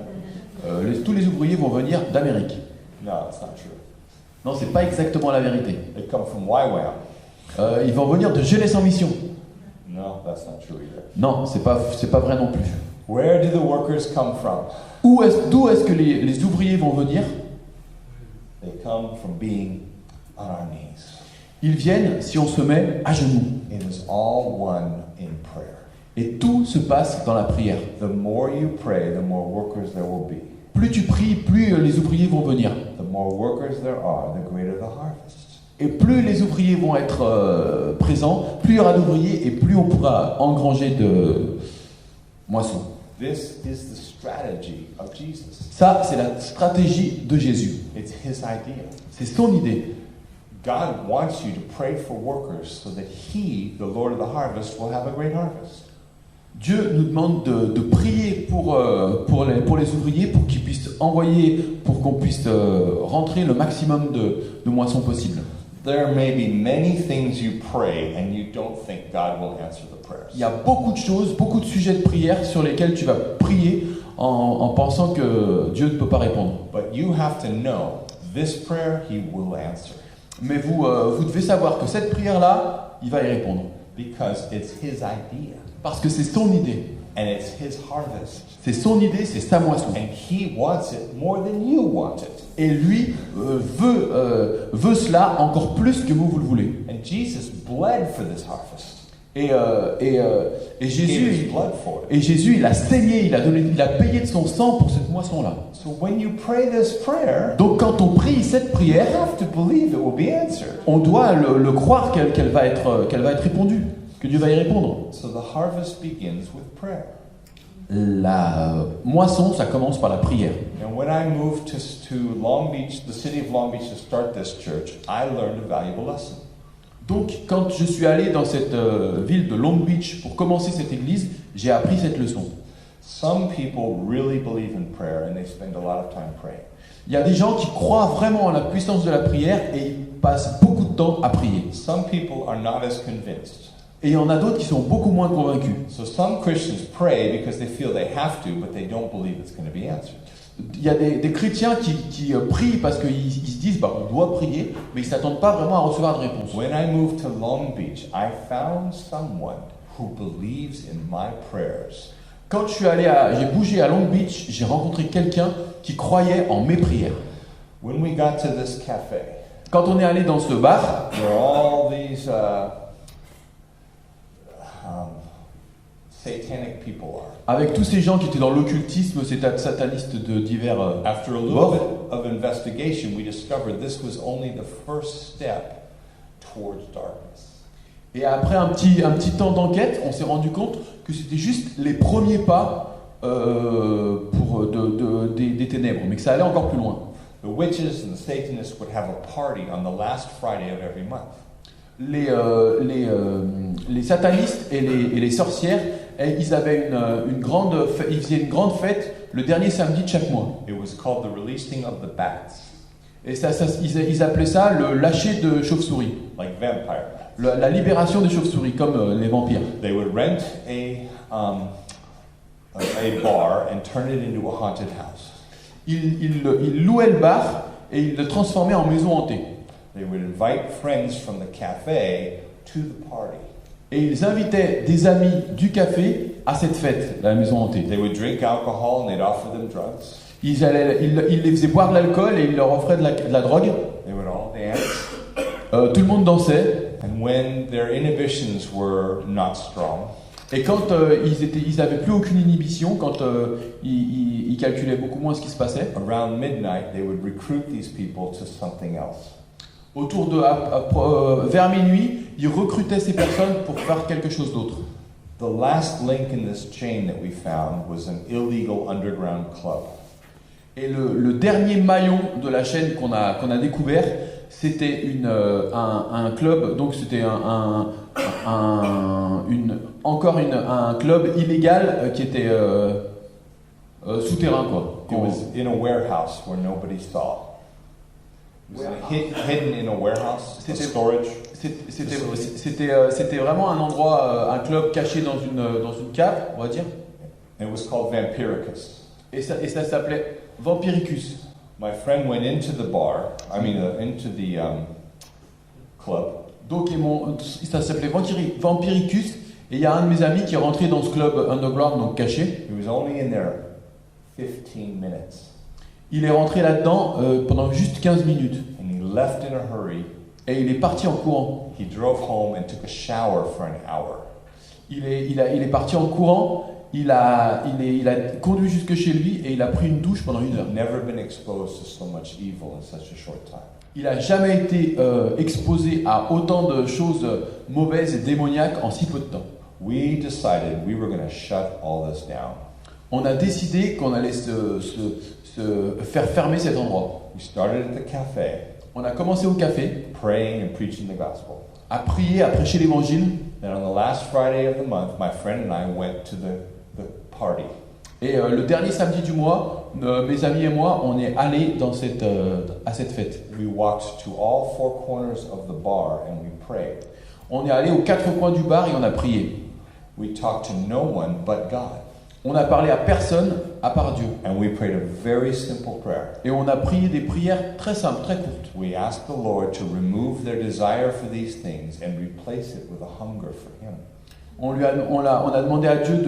Tous les ouvriers vont venir d'Amérique. No, it's not true. Non, c'est pas exactement la vérité. They come from YWAM. Ils vont venir de Jeunesse en mission. No, that's not true either. Non, c'est pas vrai non plus. Where do the workers come from? D'où est-ce que les ouvriers vont venir? They come from being on our knees. Ils viennent si on se met à genoux. It is all one in prayer. Et tout se passe dans la prière. The more you pray, the more workers there will be. Plus tu pries, plus les ouvriers vont venir. The more workers there are, the greater the harvest. Et plus les ouvriers vont être présents, plus il y aura d'ouvriers et plus on pourra engranger de moissons. This is the strategy of Jesus. Ça, c'est la stratégie de Jésus. It's his idea. C'est son idée. God wants you to pray for workers so that he, the Lord of the harvest, will have a great harvest. Dieu nous demande de prier pour les ouvriers pour qu'ils puissent envoyer, pour qu'on puisse rentrer le maximum de moissons possible. There may be many things you pray and you don't think God will answer the prayers. Il y a beaucoup de choses, beaucoup de sujets de prière sur lesquels tu vas prier en pensant que Dieu ne peut pas répondre. But you have to know this prayer he will answer. Mais vous devez savoir que cette prière-là, il va y répondre. Because it's his idea. Parce que c'est son idée. And it's his harvest. C'est son idée, c'est sa moisson. And he wants it more than you want it. Et lui veut cela encore plus que vous le voulez. And Jesus bled for this harvest. Et He gave Jésus, his blood for it. et Jésus, il a saigné, il a payé de son sang pour cette moisson-là. So when you pray this prayer, Donc quand on prie cette you prière, have to believe it will be answered. on doit le croire qu'elle va être répondue, que Dieu va y répondre. So the harvest begins with prayer. La moisson, ça commence par la prière. And when I moved to Long Beach, the city of Long Beach, to start this church, I learned a valuable lesson. Donc quand je suis allé dans cette ville de Long Beach pour commencer cette église, j'ai appris cette leçon. Some people really believe in prayer and they spend a lot of time praying. Il y a des gens qui croient vraiment en la puissance de la prière et ils passent beaucoup de temps à prier. Some people are not as convinced. Et il y en a d'autres qui sont beaucoup moins convaincus. So some Christians pray because they feel they have to, but they don't believe it's going to be answered. Il y a des chrétiens qui prient parce qu'ils se disent on doit prier, mais ils ne s'attendent pas vraiment à recevoir de réponse. When I moved to Long Beach, I found someone who believes in my prayers. Quand j'ai bougé à Long Beach, j'ai rencontré quelqu'un qui croyait en mes prières. When we got to this cafe, Quand on est allé dans ce bar, where all these satanic people are. avec tous ces gens qui étaient dans l'occultisme, ces satanistes de divers After a little bords, bit of investigation, we discovered this was only the first step towards darkness. et après un petit temps d'enquête, on s'est rendu compte que c'était juste les premiers pas des ténèbres, mais que ça allait encore plus loin. The witches and the Satanists would have a party on the last Friday of every month. Les satanistes et les sorcières, ils avaient ils faisaient une grande fête le dernier samedi de chaque mois. It was called the releasing of the bats, Et ils appelaient ça le lâcher de chauves-souris, like vampire bats. la libération des chauves-souris, comme les vampires. They would rent a bar and turn it into a haunted house. Ils louaient le bar et ils le transformaient en maison hantée. They would invite friends from the cafe to the party. Et ils invitaient des amis du café à cette fête, la maison hantée. They would drink alcohol and they'd offer them drugs. Ils les faisaient boire de l'alcool et ils leur offraient de la drogue. They would all dance. Tout le monde dansait. And when their inhibitions were not strong, Et quand ils avaient plus aucune inhibition, quand ils calculaient beaucoup moins ce qui se passait, around midnight, they would recruit these people to something else. autour de vers minuit, ils recrutaient ces personnes pour faire quelque chose d'autre. The last link in this chain that we found was an illegal underground club. Et le dernier maillon de la chaîne qu'on a découvert, c'était un club, donc c'était un club illégal qui était souterrain, quoi. It was in a warehouse where nobody saw. It was hidden in a warehouse, a storage. C'était vraiment un endroit, un club caché dans une cave, on va dire. And it was called Vampiricus. Et ça s'appelait Vampiricus. My friend went into the bar, into the club. Donc ça s'appelait Vampiricus. Et il y a un de mes amis qui est rentré dans ce club underground, donc caché. He was only in there 15 minutes. Il est rentré là-dedans pendant juste 15 minutes. And he left in a hurry. Et il est parti en courant. He drove home and took a shower for an hour. Il est parti en courant. Il a conduit jusque chez lui et il a pris une douche pendant 1 heure. Never been exposed to so much evil in such a short time. Il n'a jamais été exposé à autant de choses mauvaises et démoniaques en si peu de temps. We decided we were going to shut all this down. On a décidé qu'on allait se faire fermer cet endroit. We started at the cafe, On a commencé au café, praying and preaching the gospel. à prier, à prêcher l'évangile. Then on the last Friday of the month, my friend and I went to the party. Et le dernier samedi du mois, mes amis et moi, on est allés à cette fête. We walked to all 4 corners of the bar and we prayed. On est allés aux 4 coins du bar et on a prié. We talked to no one but God. On a parlé à personne à part Dieu. And we prayed a very simple prayer. Et on a prié des prières très simples, très courtes. We asked the Lord to remove their desire for these things and replace it with a hunger for Him. On a demandé à Dieu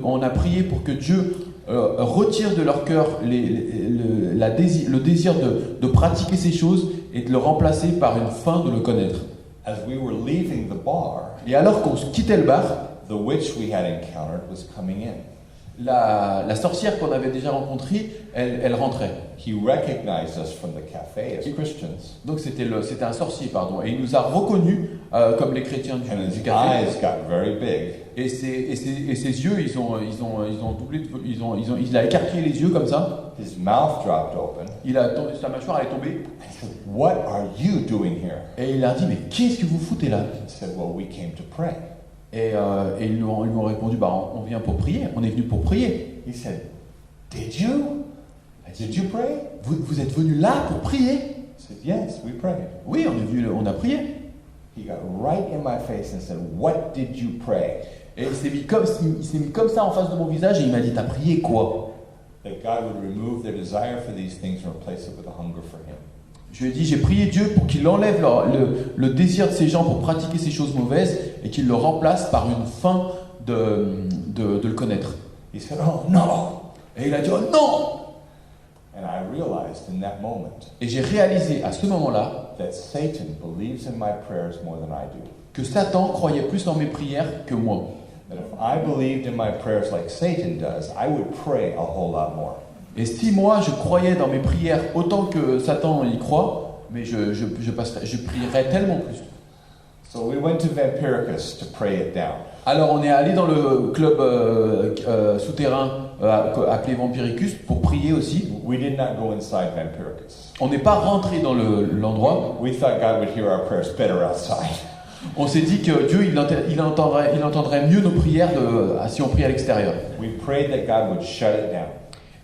on a prié pour que Dieu retire de leur cœur le désir de pratiquer ces choses et de le remplacer par une faim de le connaître. As we were leaving the bar, Et alors qu'on quittait le bar, the witch we had encountered was coming in. la sorcière qu'on avait déjà rencontrée, elle rentrait. He recognized us from the cafe as Christians. Donc c'était un sorcier, pardon, et il nous a reconnus comme les chrétiens du And his café. eyes got very big. Et ses yeux, ils ont doublé, il a écarquillé les yeux comme ça. His mouth dropped open. Sa mâchoire est tombée. I said, "What are you doing here?" Et il a dit, mais qu'est-ce que vous foutez là? He said, "Well, we came to pray." Et ils lui ont répondu, on vient pour prier, on est venu pour prier. He said, "Did you? Did you pray?" Vous êtes venu là pour prier? I said, "Yes, we prayed." Oui, on a prié. He got right in my face and said, "What did you pray?" Et il s'est mis comme ça en face de mon visage et il m'a dit, t'as prié quoi? That God would remove their desire for these things and replace it with a hunger for Him. Je lui ai dit, j'ai prié Dieu pour qu'il enlève le désir de ces gens pour pratiquer ces choses mauvaises et qu'il le remplace par une faim de le connaître. He said, "Oh no!" Et il a dit, oh non! And I realized in that moment Et j'ai réalisé à ce moment-là that Satan believes in my prayers more than I do. que Satan croyait plus en mes prières que moi. That if I believed in my prayers like Satan does, I would pray a whole lot more. Et si moi je croyais dans mes prières autant que Satan y croit, mais je prierais tellement plus. So we went to Vampiricus to pray it down. Alors on est allé dans le club souterrain appelé Vampiricus pour prier aussi. We did not go inside Vampiricus. On n'est pas rentré dans l'endroit. We thought God would hear our prayers better outside. On s'est dit que Dieu il entendrait mieux nos prières si on prie à l'extérieur. We prayed that God would shut it down.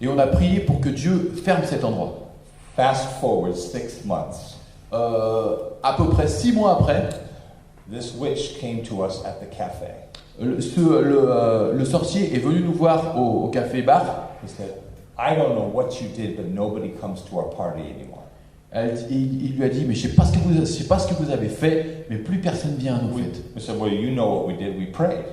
Et on a prié pour que Dieu ferme cet endroit. Fast forward 6 months. À peu près 6 mois après, This witch came to us at the cafe. le sorcier est venu nous voir au café bar. He said, "I don't know what you did, but nobody comes to our party anymore." Il lui a dit, mais je sais pas ce que vous avez fait, mais plus personne vient en fait. We said, well, you know what we did. We prayed.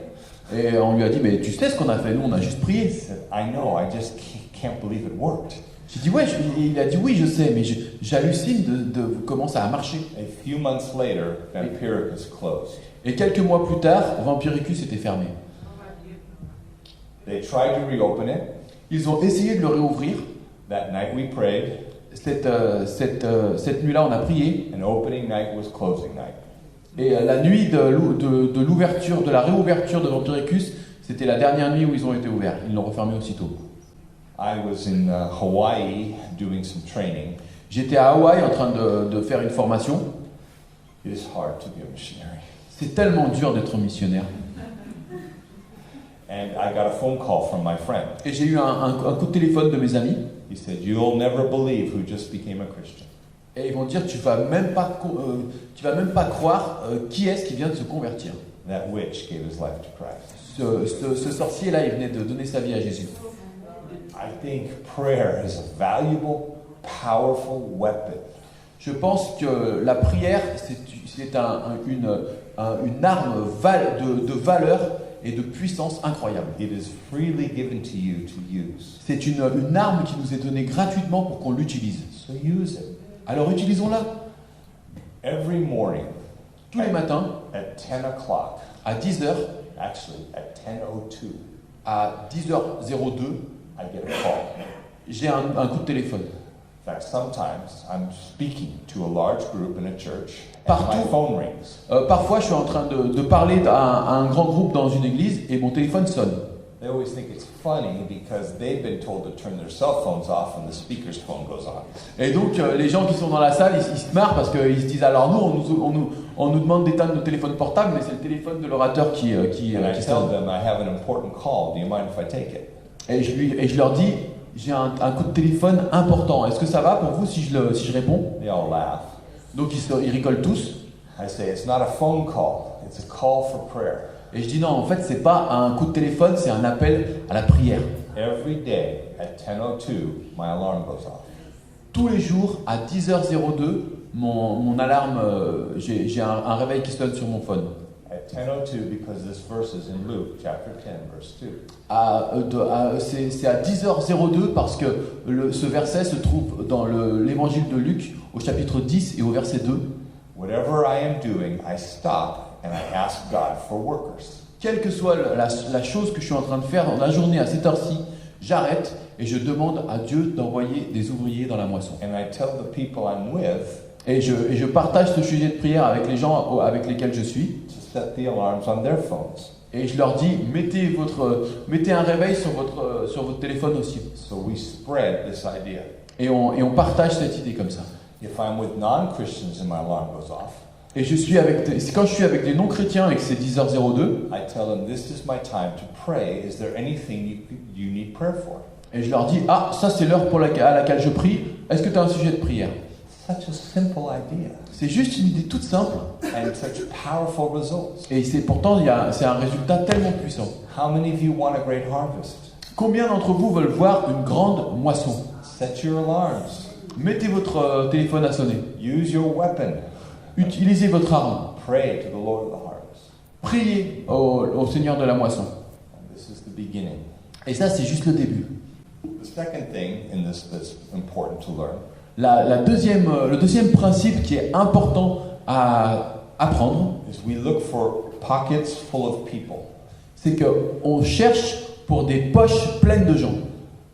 Et on lui a dit, mais tu sais ce qu'on a fait, nous on a juste prié. He said, I know. I just can't believe it worked. J'ai dit, ouais, il a dit, oui, je sais, mais j'hallucine de comment ça a marché. A few months later, Vampiricus closed. Et quelques mois plus tard, Vampiricus était fermé. They tried to reopen it. Ils ont essayé de le réouvrir. That night we prayed. Cette nuit-là, on a prié. And opening night was closing night. Et la nuit de l'ouverture, de la réouverture de Vampiricus, c'était la dernière nuit où ils ont été ouverts. Ils l'ont refermé aussitôt. I was in Hawaii doing some training. J'étais à Hawaï en train de faire une formation. It is hard to be a missionary. C'est tellement dur d'être missionnaire. And I got a phone call from my friend. Et j'ai eu un coup de téléphone de mes amis. He said, "You'll never believe who just became a Christian." Et ils vont dire, tu vas même pas croire qui est-ce qui vient de se convertir. That witch gave his life to Christ. Ce sorcier-là, il venait de donner sa vie à Jésus. I think prayer is a valuable, powerful weapon. Je pense que la prière, c'est une arme de valeur et de puissance incroyable. It is freely given to you to use. C'est une arme qui nous est donnée gratuitement pour qu'on l'utilise. So use it. Alors utilisons-la. Every morning, Tous les matins, at 10 o'clock, à 10h, actually at 10:02, à 10h02, I get a call. j'ai un coup de téléphone. In fact, sometimes I'm speaking to a large group in a church, and Partout. my phone rings. Parfois, je suis en train de parler à un grand groupe dans une église et mon téléphone sonne. They always think it's funny because they've been told to turn their cell phones off when the speaker's phone goes on. Et donc, les gens qui sont dans la salle, ils se marrent parce qu'ils se disent, alors nous, on nous demande d'éteindre nos téléphones portables, mais c'est le téléphone de l'orateur qui And I tell sonne. them, I have an important call. Do you mind if I take it? Et je leur dis, j'ai un coup de téléphone important. Est-ce que ça va pour vous si je réponds? They all laugh. Donc ils rigolent tous. I say, it's not a phone call. It's a call for prayer. Et je dis non, en fait, c'est pas un coup de téléphone, c'est un appel à la prière. Every day at 10:02, my alarm goes off. Tous les jours, à 10h02, mon alarme, j'ai un réveil qui sonne sur mon phone. At 10:02, because this verse is in Luke chapter 10, verse 2. C'est à 10h02 parce que ce verset se trouve dans l'évangile de Luc au chapitre 10 et au verset 2. Whatever I am doing, I stop and I ask God for workers. Quelle que soit la chose que je suis en train de faire dans la journée à cette heure-ci, j'arrête et je demande à Dieu d'envoyer des ouvriers dans la moisson. And I tell the people I'm with Et je partage ce sujet de prière avec les gens avec lesquels je suis. to set the alarms on their phones. Et je leur dis, mettez un réveil sur votre téléphone aussi. So we spread this idea. Et on partage cette idée comme ça. If I'm with non-Christians and my alarm goes off, Et quand je suis avec des non-chrétiens et que c'est 10h02, I tell them, this is my time to pray. Is there anything you need prayer for? et je leur dis, ah, ça c'est l'heure à laquelle je prie, est-ce que tu as un sujet de prière? Such a simple idea C'est juste une idée toute simple. and such powerful results. Et pourtant, c'est un résultat tellement puissant. How many of you want a great harvest? Combien d'entre vous veulent voir une grande moisson? Set your alarms. Mettez votre téléphone à sonner. Use your weapon. Utilisez votre arme. Pray to the Lord of the harvest. Priez au Seigneur de la moisson. And this is the beginning. Et ça, c'est juste le début. The second thing in this that's important to learn Le deuxième principe qui est important à apprendre, is we look for pockets full of people. c'est qu'on cherche pour des poches pleines de gens.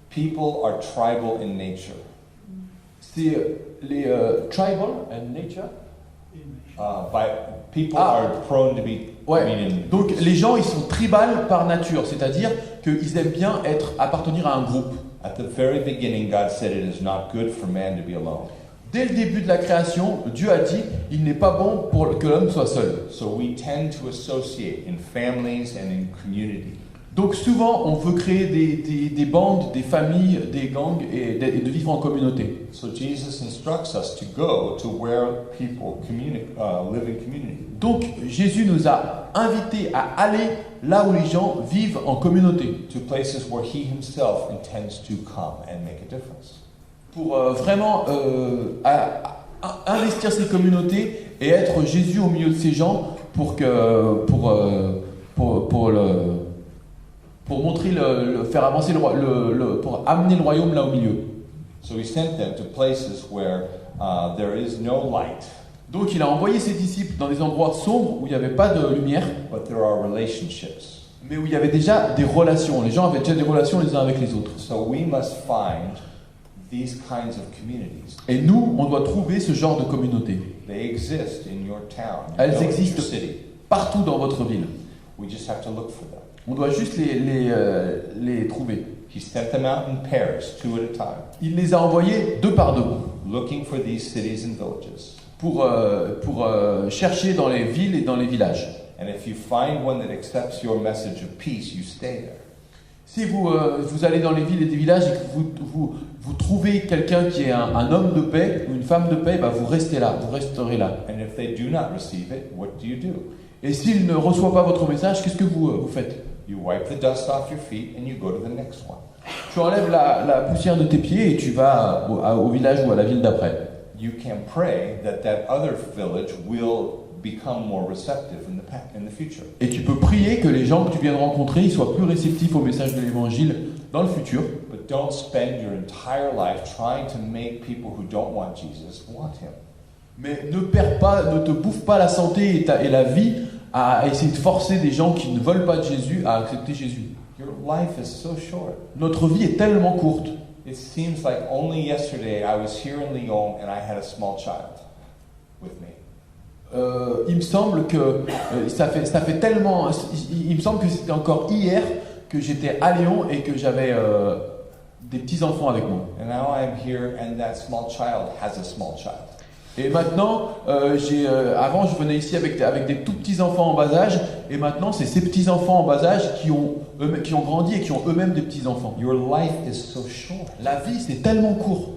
People are tribal in nature. C'est les tribal and nature. People are prone to be Ouais. meaning. Donc les gens, ils sont tribales par nature, c'est-à-dire qu'ils aiment bien appartenir à un groupe. At the very beginning, God said it is not good for man to be alone. Dès le début de la création, Dieu a dit, il n'est pas bon que l'homme soit seul. So we tend to associate in families and in community. Donc souvent, on veut créer des bandes, des familles, des gangs et de vivre en communauté. So Jesus instructs us to go to where people live in community. Donc Jésus nous a invités à aller là où les gens vivent en communauté. To places where he himself intends to come and make a difference. pour vraiment investir ces communautés et être Jésus au milieu de ces gens pour montrer faire avancer pour amener le royaume là au milieu. So he sent them to places where there is no light, Donc il a envoyé ses disciples dans des endroits sombres où il n'y avait pas de lumière, but there are relationships. mais où il y avait déjà des relations. Les gens avaient déjà des relations les uns avec les autres. So we must find these kinds of communities. Et nous, on doit trouver ce genre de communauté. They exist in your town, your Elles village, existent your city. partout dans votre ville. We just have to look for them. On doit juste les trouver. He sent them out in pairs, 2 at a time, Il les a envoyés deux par deux looking for these cities and villages. pour chercher dans les villes et dans les villages. And if you find one that accepts your message of peace, you stay there. Si vous allez dans les villes et des villages et que vous trouvez quelqu'un qui est un homme de paix ou une femme de paix, bah vous restez là, vous resterez là. And if they do not receive it, what do you do? Et s'il ne reçoit pas votre message, qu'est-ce que vous faites? You wipe the dust off your feet and you go to the next one. Tu enlèves la poussière de tes pieds et tu vas au village ou à la ville d'après. You can pray that other village will become more receptive in the future. Et tu peux prier que les gens que tu viens de rencontrer ils soient plus réceptifs au message de l'évangile dans le futur. But don't spend your entire life trying to make people who don't want Jesus want him. Mais ne te bouffe pas la santé et la vie à essayer de forcer des gens qui ne veulent pas de Jésus à accepter Jésus. Your life is so short. Notre vie est tellement courte. It seems like only yesterday I was here in Lyon and I had a small child with me. Il me semble que ça fait tellement. Il me semble que c'était encore hier que j'étais à Lyon et que j'avais des petits enfants avec moi. And now I'm here and that small child has a small child. Et maintenant, avant je venais ici avec des tout petits enfants en bas âge, et maintenant c'est ces petits enfants en bas âge qui ont grandi et qui ont eux-mêmes des petits enfants. Your life is so short. La vie c'est tellement court.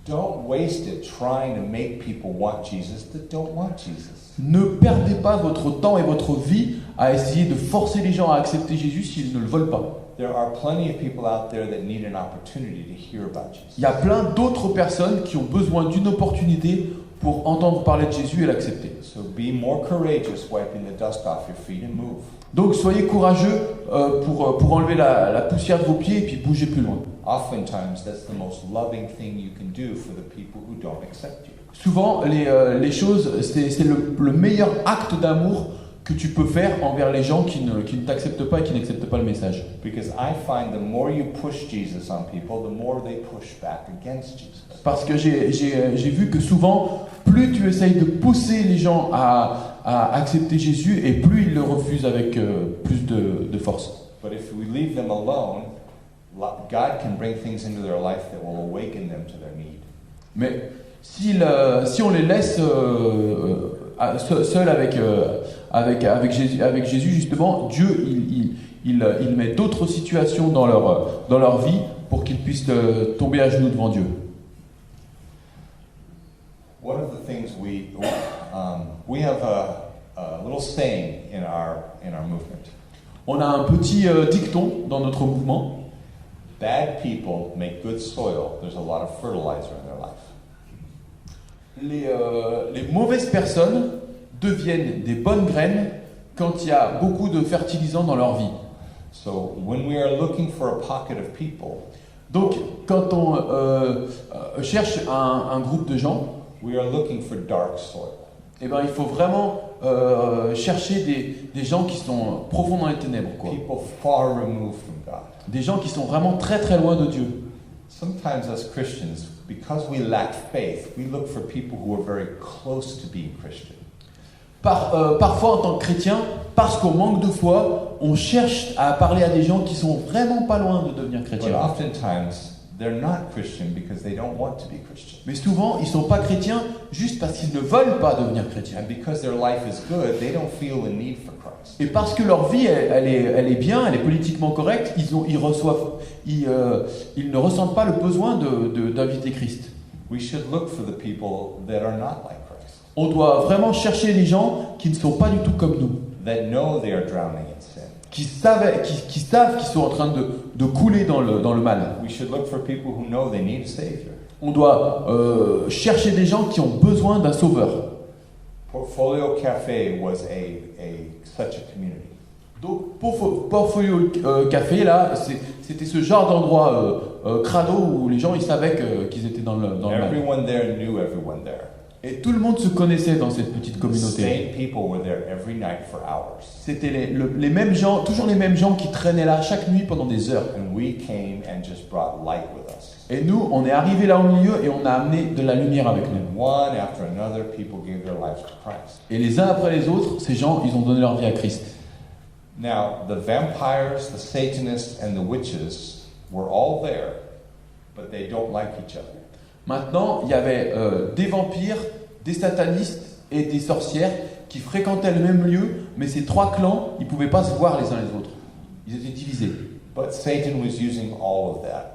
Don't waste it trying to make people want Jesus that don't want Jesus. Ne perdez pas votre temps et votre vie à essayer de forcer les gens à accepter Jésus s'ils ne le veulent pas. There are plenty of people out there that need an opportunity to hear about Jesus. Il y a plein d'autres personnes qui ont besoin d'une opportunité pour entendre parler de Jésus et l'accepter. So be more courageous wiping the dust off your feet and move. Donc soyez courageux pour enlever la poussière de vos pieds et puis bougez plus loin. Oftentimes that's the most loving thing you can do for the people who don't accept you. Souvent, les choses, c'est le meilleur acte d'amour que tu peux faire envers les gens qui ne t'acceptent pas et qui n'acceptent pas le message. Because I find the more you push Jesus on people, the more they push back against Jesus. Parce que j'ai vu que souvent, plus tu essayes de pousser les gens à accepter Jésus, et plus ils le refusent avec plus de force. But if we leave them alone, God can bring things into their life that will awaken them to their need. Mais si on les laisse seuls avec Jésus, justement, Dieu il met d'autres situations dans leur vie pour qu'ils puissent tomber à genoux devant Dieu. One of the things we have a little saying in our movement. On a un petit dicton dans notre mouvement. Bad people make good soil. There's a lot of fertilizer in their life. Les mauvaises personnes deviennent des bonnes graines quand il y a beaucoup de fertilisants dans leur vie. So when we are looking for a pocket of people, donc quand on cherche un groupe de gens, we are looking for dark soil. Eh ben, il faut vraiment chercher des gens qui sont profonds dans les ténèbres, quoi. People far removed from God. Des gens qui sont vraiment très très loin de Dieu. Sometimes as Christians, because we lack faith, we look for people who are very close to being Christian. Parfois en tant que chrétien, parce qu'on manque de foi, on cherche à parler à des gens qui sont vraiment pas loin de devenir chrétiens. But oftentimes they're not Christian because they don't want to be Christian. Mais souvent, ils sont pas chrétiens juste parce qu'ils ne veulent pas devenir chrétiens. And because their life is good, they don't feel a need for Christ. Et parce que leur vie, elle est bien, elle est politiquement correcte, ils ne ressentent pas le besoin d'inviter Christ. We should look for the people that are not like Christ. On doit vraiment chercher les gens qui ne sont pas du tout comme nous. That know they are drowning in sin. Qui savent qu'ils sont en train de couler dans le mal. We should look for people who know they need a Savior. On doit chercher des gens qui ont besoin d'un sauveur. Portfolio Cafe was such a community. Donc, Portfolio Café, là, c'était ce genre d'endroit crado où les gens ils savaient qu'ils étaient dans le mal. Everyone there knew everyone there. Et tout le monde se connaissait dans cette petite The communauté. same people were there every night for hours. C'était les mêmes gens, toujours les mêmes gens qui traînaient là chaque nuit pendant des heures. And we came and just brought light with us. Et nous, on est arrivés là au milieu et on a amené de la lumière avec nous. One after another, people gave their lives to Christ. Et les uns après les autres, ces gens, ils ont donné leur vie à Christ. Now, the vampires, the Satanists, and the witches were all there, but they don't like each other. Maintenant, il y avait des vampires, des satanistes et des sorcières qui fréquentaient le même lieu, mais ces trois clans, ils ne pouvaient pas se voir les uns les autres. Ils étaient divisés. But Satan was using all of that,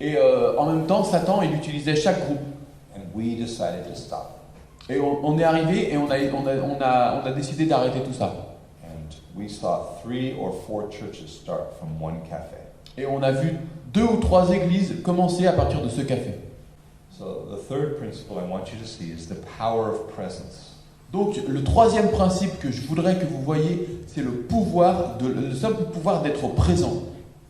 Et en même temps, Satan, il utilisait chaque groupe. and we decided to stop. Et on est arrivé et on a décidé d'arrêter tout ça. And we saw 3 or 4 churches start from one cafe. Et on a vu 2 ou 3 églises commencer à partir de ce café. So the third principle I want you to see is the power of presence. Donc le troisième principe que je voudrais que vous voyez, c'est le simple pouvoir d'être présent.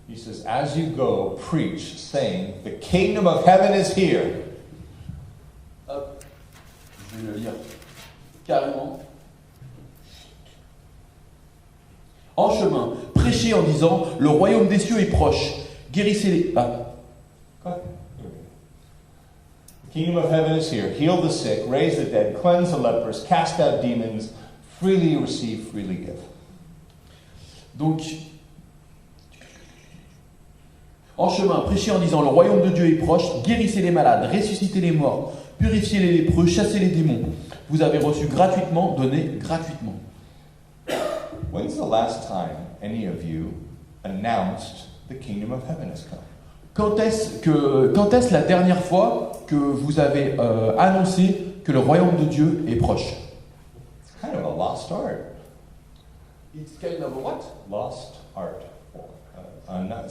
He says, as you go, preach, saying, the kingdom of heaven is here. Hop, je vais le lire carrément. En chemin, prêchez en disant, le royaume des cieux est proche. Guérissez les... Go ahead. The kingdom of heaven is here. Heal the sick, raise the dead, cleanse the lepers, cast out demons. Freely you receive, freely give. Donc, en chemin, prêchez en disant, le royaume de Dieu est proche. Guérissez les malades, ressuscitez les morts, purifiez les lépreux, chassez les démons. Vous avez reçu gratuitement, donnez gratuitement. When's the last time any of you announced the kingdom of heaven has come? Quand est-ce la dernière fois que vous avez annoncé que le royaume de Dieu est proche? It's kind of a lost art. It's kind of what? Lost art.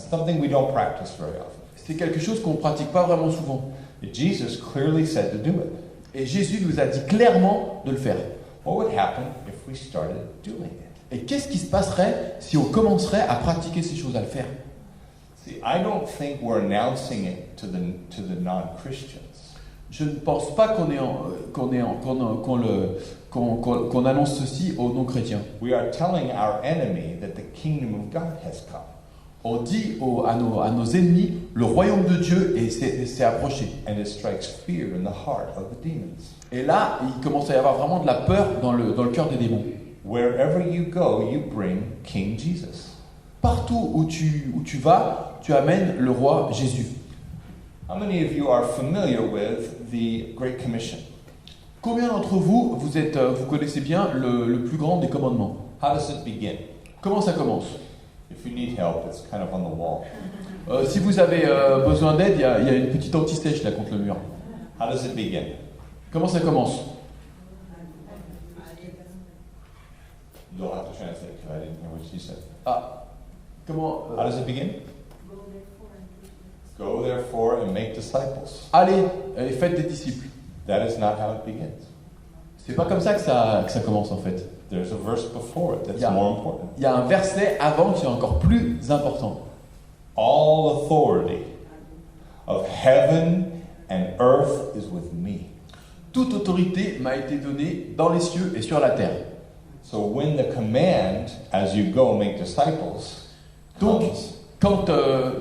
Something we don't practice very often. C'est quelque chose qu'on ne pratique pas vraiment souvent. Jesus clearly said to do it. Et Jésus nous a dit clairement de le faire. What would happen if we started doing it? Et qu'est-ce qui se passerait si on commencerait à pratiquer ces choses, à le faire? See, I don't think we're announcing it to the non-Christians. Je ne pense pas qu'on annonce ceci aux non-chrétiens. We are telling our enemy that the kingdom of God has come. On dit à nos ennemis, le royaume de Dieu s'est approché. And it strikes fear in the heart of the demons. Et là, il commence à y avoir vraiment de la peur dans le cœur des démons. Wherever you go, you bring King Jesus. Partout où tu vas, tu amènes le roi Jésus. How many of you are familiar with the Great Commission? Combien d'entre vous, vous connaissez bien le plus grand des commandements? How does it begin? Comment ça commence? If you need help, it's kind of on the wall. Si vous avez besoin d'aide, il y a une petite anti-sèche là contre le mur. How does it begin? Comment ça commence? You'll have to translate because I didn't hear what she said. Ah, comment How does it begin? Go therefore and make disciples. Allez et faites des disciples. That is not how it begins. C'est pas comme ça que ça commence en fait. There's a verse before it that's Yeah. more important. Il y a un verset avant qui est encore plus important. All authority of heaven and earth is with me. Toute autorité m'a été donnée dans les cieux et sur la terre. So when the command, as you go make disciples, Donc, comes, quand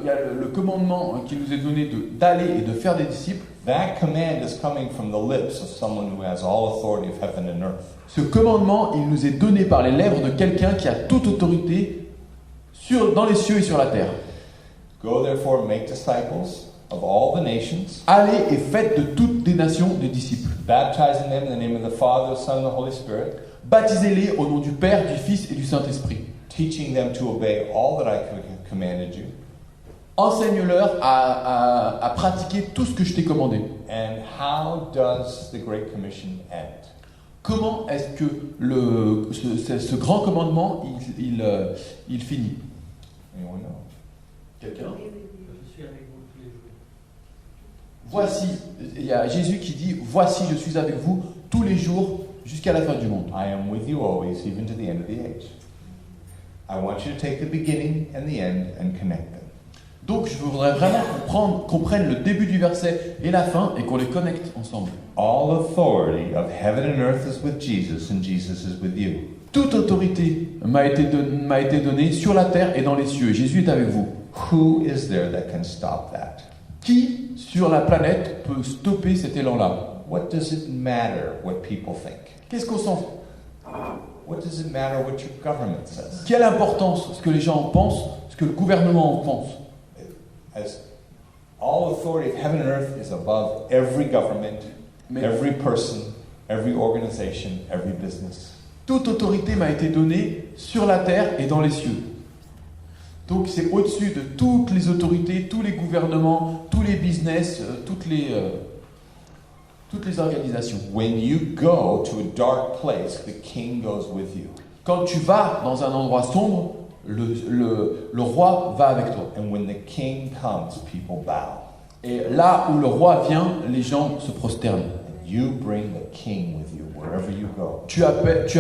il y a le commandement qui nous est donné d'aller et de faire des disciples, that command is coming from the lips of someone who has all authority of heaven and earth. ce commandement, il nous est donné par les lèvres de quelqu'un qui a toute autorité dans les cieux et sur la terre. Go therefore and make disciples of all the nations, Allez et faites de toutes des nations des disciples. baptizing them in the name of the Father, the Son, and the Holy Spirit, Baptisez-les au nom du Père, du Fils et du Saint-Esprit. teaching them to obey all that I commanded you. Enseigne-leur à pratiquer tout ce que je t'ai commandé. And how does the Great Commission end? Comment est-ce que ce grand commandement, il finit? Anyone know? Quelqu'un? Je suis avec vous tous les jours. voici, il y a Jésus qui dit, voici, je suis avec vous tous les jours jusqu'à la fin du monde. I am with you always, even to the end of the age. I want you to take the beginning and the end and connect them. Donc je voudrais vraiment qu'on prenne le début du verset et la fin et qu'on les connecte ensemble. All authority of heaven and earth is with Jesus, and Jesus is with you. Toute autorité m'a été donnée sur la terre et dans les cieux. Jésus est avec vous. Who is there that can stop that? Qui sur la planète peut stopper cet élan-là? What does it matter what people think? Qu'est-ce qu'on sent? What does it matter what your government says? Quelle importance ce que les gens en pensent, ce que le gouvernement en pense? As all authority of heaven and earth is above every government, every person, every organization, every business. Toute autorité m'a été donnée sur la terre et dans les cieux. Donc c'est au-dessus de toutes les autorités, tous les gouvernements, tous les business, toutes les organisations. When you go to a dark place, the king goes with you. Quand tu vas dans un endroit sombre, le roi va avec toi. And when the king comes, people bow. Et là où le roi vient, les gens se prosternent. And you bring the king with you wherever you go. Tu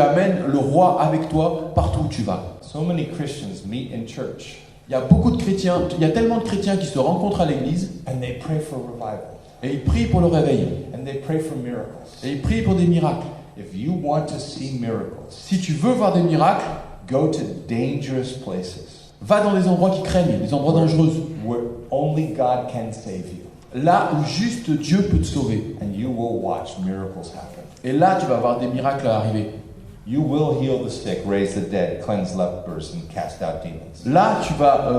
amènes le roi avec toi partout où tu vas. So many Christians meet in church. Il y a beaucoup de chrétiens, il y a tellement de chrétiens qui se rencontrent à l'église And they pray for revival. et ils prient pour le réveil. And they pray for miracles. Et ils prient pour des miracles. If you want to see miracles, Si tu veux voir des miracles, go to dangerous places va dans des endroits qui craignent, des endroits dangereux. where only God can save you. Là où juste Dieu peut te sauver. And you will watch miracles happen. Et là, tu vas voir des miracles arriver. You will heal the sick, raise the dead, cleanse lepers, and cast out demons. Là, tu vas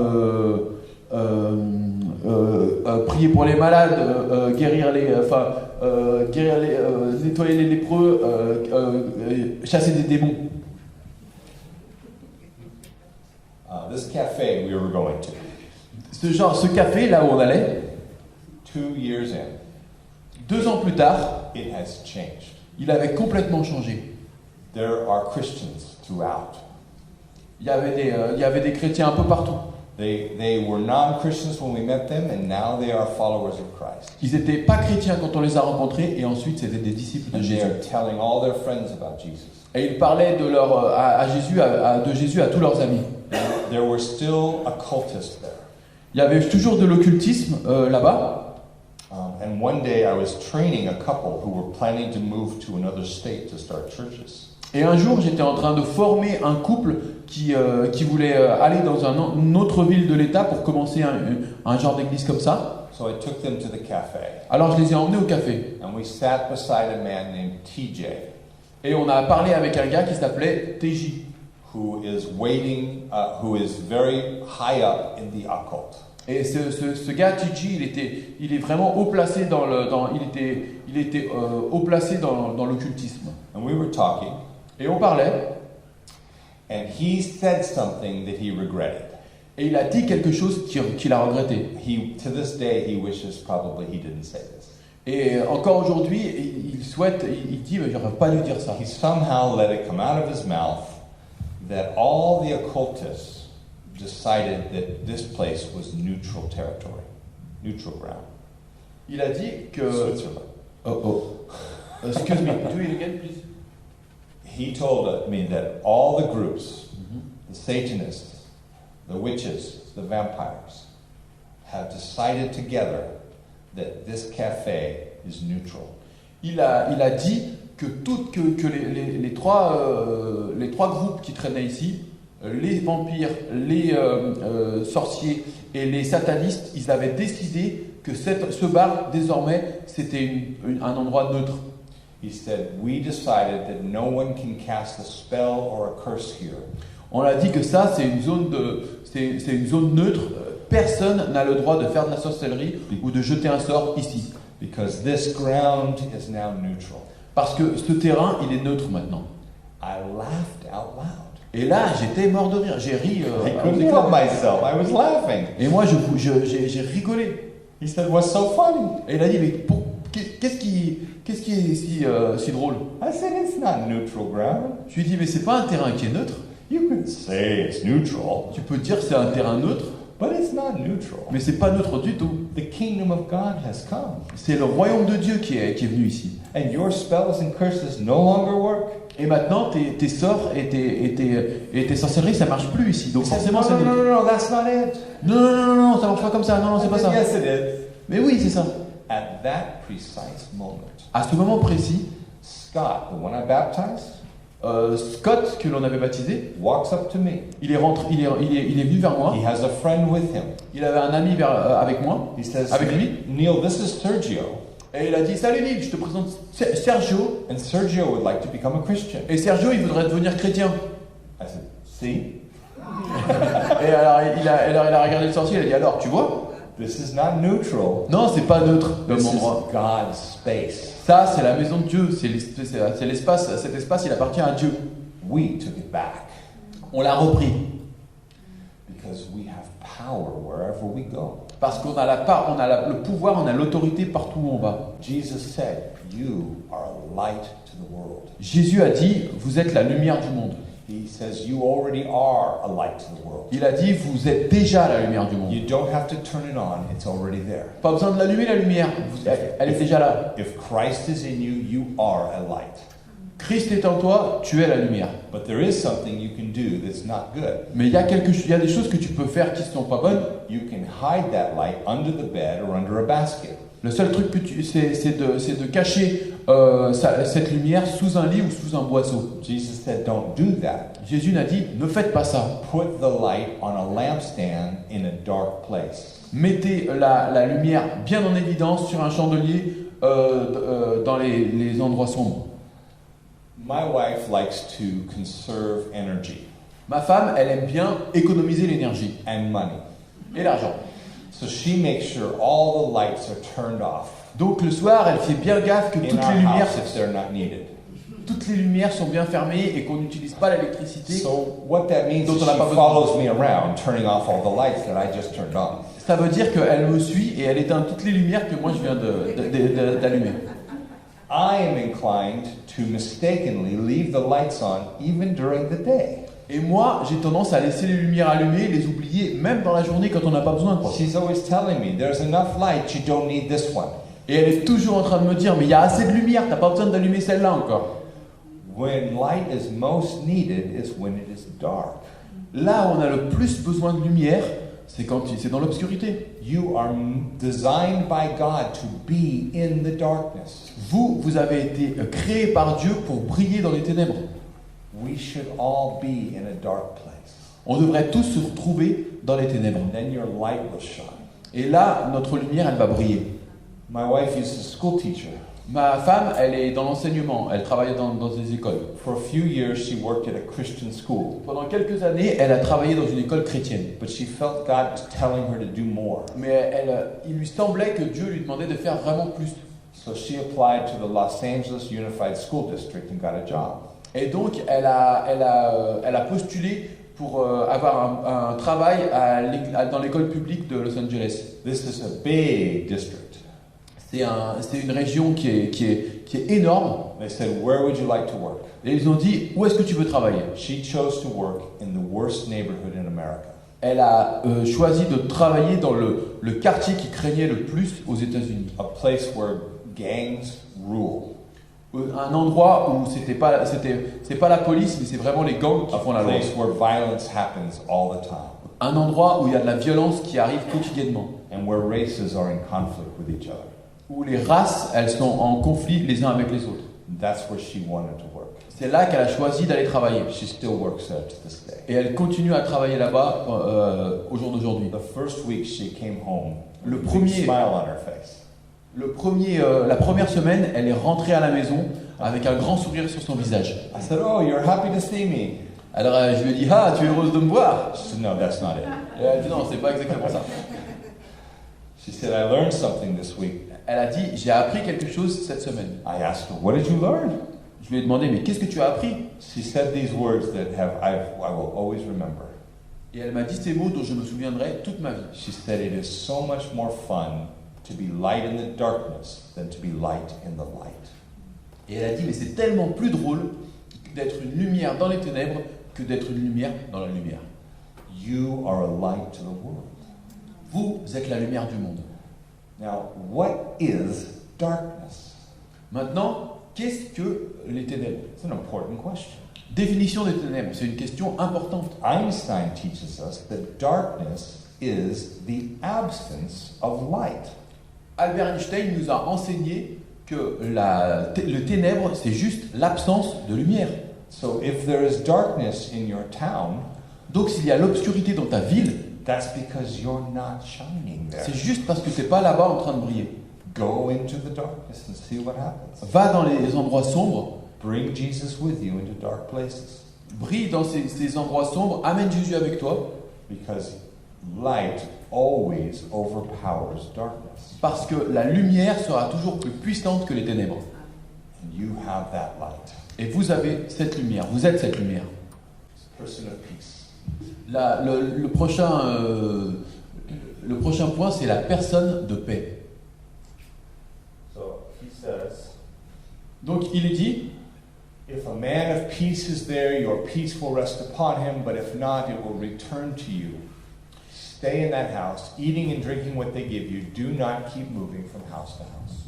prier pour les malades, nettoyer les lépreux, chasser des démons. This cafe we were going to, Ce café, là où on allait, 2 years in, 2 ans plus tard, it has changed. il avait complètement changé. There are Christians throughout. Il y avait des chrétiens un peu partout. They were non-Christians when we met them, and now they are followers of Christ. Ils n'étaient pas chrétiens quand on les a rencontrés, et ensuite c'était des disciples de And they Jésus. are telling all their friends about Jesus. Et ils parlaient de Jésus à tous leurs amis. There were still occultists there. Il y avait toujours de l'occultisme là-bas. And one day I was training a couple who were planning to move to another state to start churches. Et un jour, j'étais en train de former un couple qui voulait aller dans une autre ville de l'État pour commencer un genre d'église comme ça. So I took them to the cafe. Alors je les ai emmenés au café. And we sat beside a man named TJ. Et on a parlé avec un gars qui s'appelait TJ. Who is who is very high up in the occult. Et ce gars TJ, il est vraiment haut placé il était haut placé dans l'occultisme. And we were talking. Et on parlait. And he said something that he regretted. Et il a dit quelque chose qu'il a regretté. To this day, he wishes probably he didn't say this. Et encore aujourd'hui, il dit, mais j'aurais pas dû dire ça. He somehow let it come out of his mouth that all the occultists decided that this place was neutral territory, neutral ground. Il a dit que... Switzerland. Excuse me, do it again, please. He told me that all the groups, the Satanists, the witches, the vampires, have decided together that this cafe is neutral. Il a dit que les trois groupes qui traînaient ici, les vampires, les sorciers et les satanistes, ils avaient décidé que ce bar, désormais, c'était un endroit neutre. He said, we decided that no one can cast a spell or a curse here. On a dit que ça, c'est une zone neutre. Personne n'a le droit de faire de la sorcellerie ou de jeter un sort ici. Because this ground is now neutral. Parce que ce terrain, il est neutre maintenant. I laughed out loud. Et là, j'étais mort de rire. J'ai ri. I couldn't help myself. I was laughing. Et moi, j'ai rigolé. He said, "What's so funny?" Et il a dit, mais qu'est-ce qui est si drôle? I said, "It's not neutral ground." Je lui ai dit, mais c'est pas un terrain qui est neutre. You could say it's neutral, Tu peux dire c'est un terrain neutre, But it's not neutral. Mais c'est pas neutre du tout. The kingdom of God has come. C'est le royaume de Dieu qui est venu ici. And your spells and curses no longer work. Et maintenant, tes sorts et tes sorcelleries, ça marche plus ici. Donc He says, forcément, c'est no, that's not it. non, ça marche pas comme ça. Non, c'est pas ça. Yes, it is. Mais oui, c'est ça. At that precise moment, À ce moment précis, Scott, the one I baptized, Scott, que l'on avait baptisé, walks up to me. il est venu vers moi. He has a friend with him. Il avait un ami avec moi, He says, avec lui. Neil, this is Sergio. Et il a dit, salut Nick, je te présente Sergio. And Sergio would like to become a Christian. Et Sergio, il voudrait devenir chrétien. I said, see? Et alors, il a regardé le sorcier, il a dit, alors, tu vois? This is not neutral. Non, c'est pas neutre comme This is endroit. God's space. Ça, c'est la maison de Dieu. C'est l'espace. Cet espace, il appartient à Dieu. We took it back On l'a repris. because we have power wherever we go. Parce qu'on a le pouvoir, on a l'autorité partout où on va. Jesus said, you are a light to the world. Jésus a dit, vous êtes la lumière du monde. He says, you already are a light to the world. Il a dit, vous êtes déjà la lumière du monde. You don't have to turn it on, it's already there. Pas besoin de l'allumer, la lumière. Elle est déjà là. If Christ is in you, you are a light. Christ est en toi, tu es la lumière. But there is something you can do that's not good. Mais il y a des choses que tu peux faire qui ne sont pas bonnes. You can hide that light under the bed or under a basket. Le seul truc que c'est de cacher cette lumière sous un lit ou sous un boisseau. Jesus said, don't do that. Jésus a dit, ne faites pas ça. Put the light on a lampstand in a dark place. Mettez la lumière bien en évidence sur un chandelier dans les endroits sombres. My wife likes to conserve energy Ma femme, elle aime bien économiser l'énergie and money. et l'argent. So she makes sure all the lights are turned off Donc le soir, elle fait bien gaffe que in our house if they're not needed. toutes les lumières sont bien fermées et qu'on n'utilise pas l'électricité. So what that means Donc is on n'a she pas besoin. follows me around, turning off all the lights that I just turned on. Ça veut dire qu'elle me suit et elle éteint toutes les lumières que moi je viens d'allumer. I am inclined to mistakenly leave the lights on even during the day. Et moi, j'ai tendance à laisser les lumières allumées, les oublier, même dans la journée quand on n'a pas besoin. Quoi. She's always telling me, there's enough light, you don't need this one. Et elle est toujours en train de me dire, mais il y a assez de lumière, t'as pas besoin d'allumer celle-là encore. When light is most needed is when it is dark. Là où on a le plus besoin de lumière, c'est quand c'est dans l'obscurité. You are designed by God to be in the darkness. Vous avez été créé par Dieu pour briller dans les ténèbres. We should all be in a dark place. On devrait tous se retrouver dans les ténèbres. And then your light will shine. Et là, notre lumière, elle va briller. My wife is a school teacher. Ma femme, elle est dans l'enseignement, elle travaille dans des écoles. For a few years, she worked at a Christian school. Pendant quelques années, elle a travaillé dans une école chrétienne. But she felt God was telling her to do more. Mais il lui semblait que Dieu lui demandait de faire vraiment plus. So she applied to the Los Angeles Unified School District and got a job. Et donc, elle a postulé pour avoir un travail dans l'école publique de Los Angeles. This is a big district. C'est une région qui est énorme. They said, where would you like to work? Et ils ont dit, où est-ce que tu veux travailler? She chose to work in the worst neighborhood in America. Elle a choisi de travailler dans le quartier qui craignait le plus aux États-Unis. A place where gangs rule. Un endroit où c'est pas la police, mais c'est vraiment les gangs qui A font la loi. place where violence happens all the time. Un endroit où il y a de la violence qui arrive quotidiennement. And where races are in conflict with each other. Où les races, elles sont en conflit les uns avec les autres. That's where she wanted to work. C'est là qu'elle a choisi d'aller travailler. She still works there to this day. Et elle continue à travailler là-bas au jour d'aujourd'hui. The first week she came home, Le with a big premier- smile on her face. La première semaine, elle est rentrée à la maison avec un grand sourire sur son visage. I said, "Oh, you're happy to see me." Alors je lui ai dit, ah, tu es heureuse de me voir? She said, "No, that's not it." Et elle a dit, non, c'est pas exactement ça. She said, "I learned something this week." Elle a dit, j'ai appris quelque chose cette semaine. I asked her, "What did you learn?" Je lui ai demandé, mais qu'est-ce que tu as appris? She said these words that I will always remember. Et elle m'a dit ces mots dont je me souviendrai toute ma vie. She said, "It is so much more fun to be light in the darkness than to be light in the light." Et elle a dit, mais c'est tellement plus drôle d'être une lumière dans les ténèbres que d'être une lumière dans la lumière. You are a light to the world. Vous êtes la lumière du monde. Now, what is darkness? Maintenant, qu'est-ce que les ténèbres? It's an important question. Définition des ténèbres, c'est une question importante. Einstein teaches us that darkness is the absence of light. Albert Einstein nous a enseigné que le ténèbre, c'est juste l'absence de lumière. So if there is darkness in your town, Donc s'il y a l'obscurité dans ta ville, that's because you're not shining there. c'est juste parce que tu n'es pas là-bas en train de briller. Go into the darkness and see what happens. Va dans les endroits sombres, Bring Jesus with you into dark places. brille dans ces endroits sombres, amène Jésus avec toi, Because light always overpowers darkness. parce que la lumière sera toujours plus puissante que les ténèbres. And you have that light. Et vous avez cette lumière, vous êtes cette lumière. Person of peace. Le prochain point, c'est la personne de paix. So he says, Donc il est dit, if a man of peace is there, your peace will rest upon him, but if not, it will return to you. Stay in that house, eating and drinking what they give you. Do not keep moving from house to house.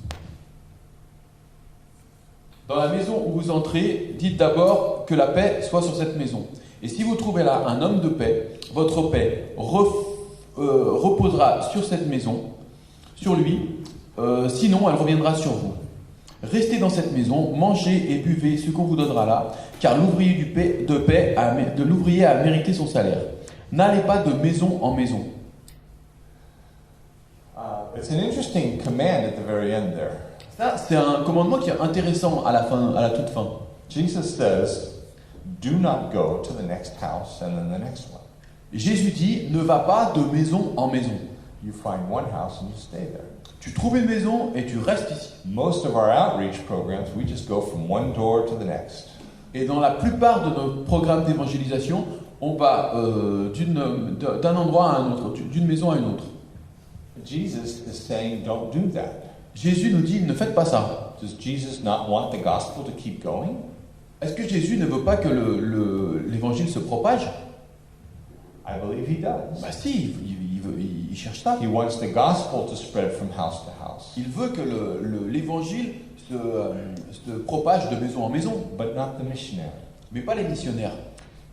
dans la maison où vous entrez, dites d'abord que la paix soit sur cette maison. Et si vous trouvez là un homme de paix, votre paix reposera sur cette maison, sur lui, sinon elle reviendra sur vous. Restez dans cette maison, mangez et buvez ce qu'on vous donnera là, car l'ouvrier de l'ouvrier a mérité son salaire. N'allez pas de maison en maison. It's an interesting command at the very end there. Ça, c'est un commandement qui est intéressant à la toute fin. Jesus says, do not go to the next house and then the next one. Jésus dit, ne va pas de maison en maison. You find one house and you stay there. Tu trouves une maison et tu restes ici. Most of our outreach programs, we just go from one door to the next. Et dans la plupart de nos programmes d'évangélisation, on va d'un endroit à un autre, d'une maison à une autre. Jesus is saying, don't do that. Jésus nous dit, ne faites pas ça. Does Jesus not want the gospel to keep going? Est-ce que Jésus ne veut pas que l'évangile se propage? I believe he does. Bah si, il cherche ça. He wants the gospel to spread from house to house, Il veut que l'évangile se propage de maison en maison, but not the missionary. mais pas les missionnaires.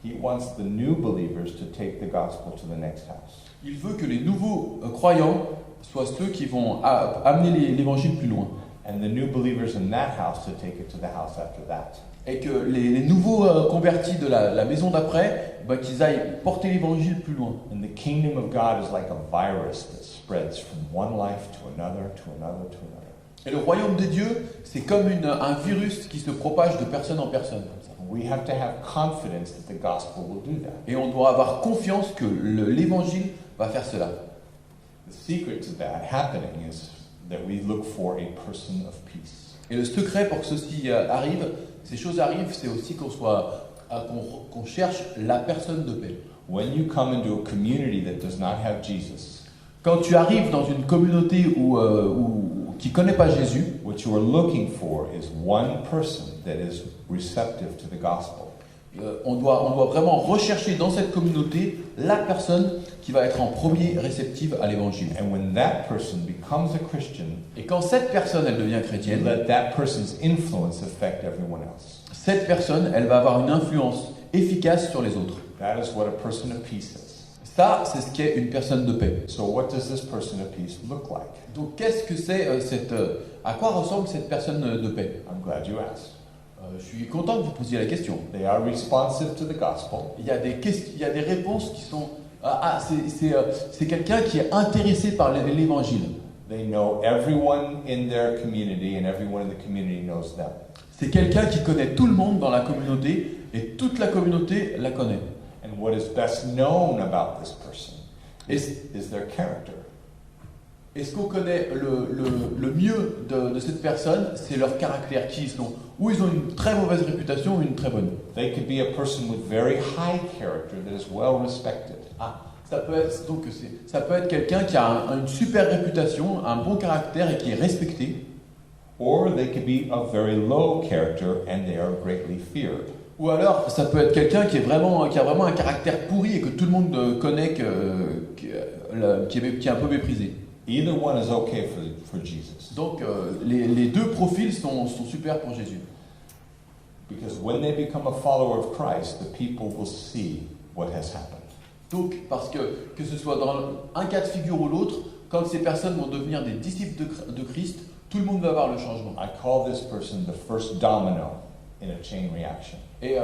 He wants the new believers to take the gospel to the next house. Il veut que les nouveaux croyants soient ceux qui vont amener l'évangile plus loin. And the new believers in that house to take it to the house after that. Et que les nouveaux convertis de la maison d'après, qu'ils aillent porter l'évangile plus loin. And the kingdom of God is like a virus that spreads from one life to another, to another, to another. Et le royaume de Dieu, c'est comme un virus qui se propage de personne en personne. Comme ça. We have to have confidence that the gospel will do that. Et on doit avoir confiance que l'évangile va faire cela. The secret to that happening is that we look for a person of peace. Et le secret pour que ceci arrive, ces choses arrivent, c'est aussi qu'on cherche la personne de paix. When you come into a community that does not have Jesus, Quand tu arrives dans une communauté qui ne connaît pas Jésus, what you are looking for is one person that is receptive to the gospel. on doit vraiment rechercher dans cette communauté la personne qui va être en premier réceptive à l'évangile. And when that person becomes a Christian, Et quand cette personne, elle devient you chrétienne, let that person's influence affect everyone else. cette personne, elle va avoir une influence efficace sur les autres. That is what a person of peace is. Ça, c'est ce qu'est une personne de paix. So what does this person of peace look like? Donc, qu'est-ce que c'est à quoi ressemble cette personne de paix? I'm glad you asked. Je suis content que vous posiez la question. They are responsive to the gospel. Il y a des réponses qui sont... c'est quelqu'un qui est intéressé par l'évangile. They know everyone in their community and everyone in the community knows them. C'est quelqu'un qui connaît tout le monde dans la communauté et toute la communauté la connaît. And what is best known about this person Est-ce is their character. qu'on connaît le mieux de cette personne, c'est leur caractère, qui ils sont. Ou ils ont une très mauvaise réputation ou une très bonne. They could be a person with very high character that is well respected. Ça peut être quelqu'un qui a une super réputation, un bon caractère et qui est respecté. Or they could be a very low character and they are greatly feared. Ou alors, ça peut être quelqu'un qui a vraiment un caractère pourri et que tout le monde connaît qui est un peu méprisé. Either one is okay for Jesus. Donc les deux profils sont super pour Jésus. Because when they become a follower of Christ, the people will see what has happened. Donc, parce que ce soit dans un cas de figure ou l'autre, quand ces personnes vont devenir des disciples de Christ, tout le monde va voir le changement. I call this person the first domino in a chain reaction. Et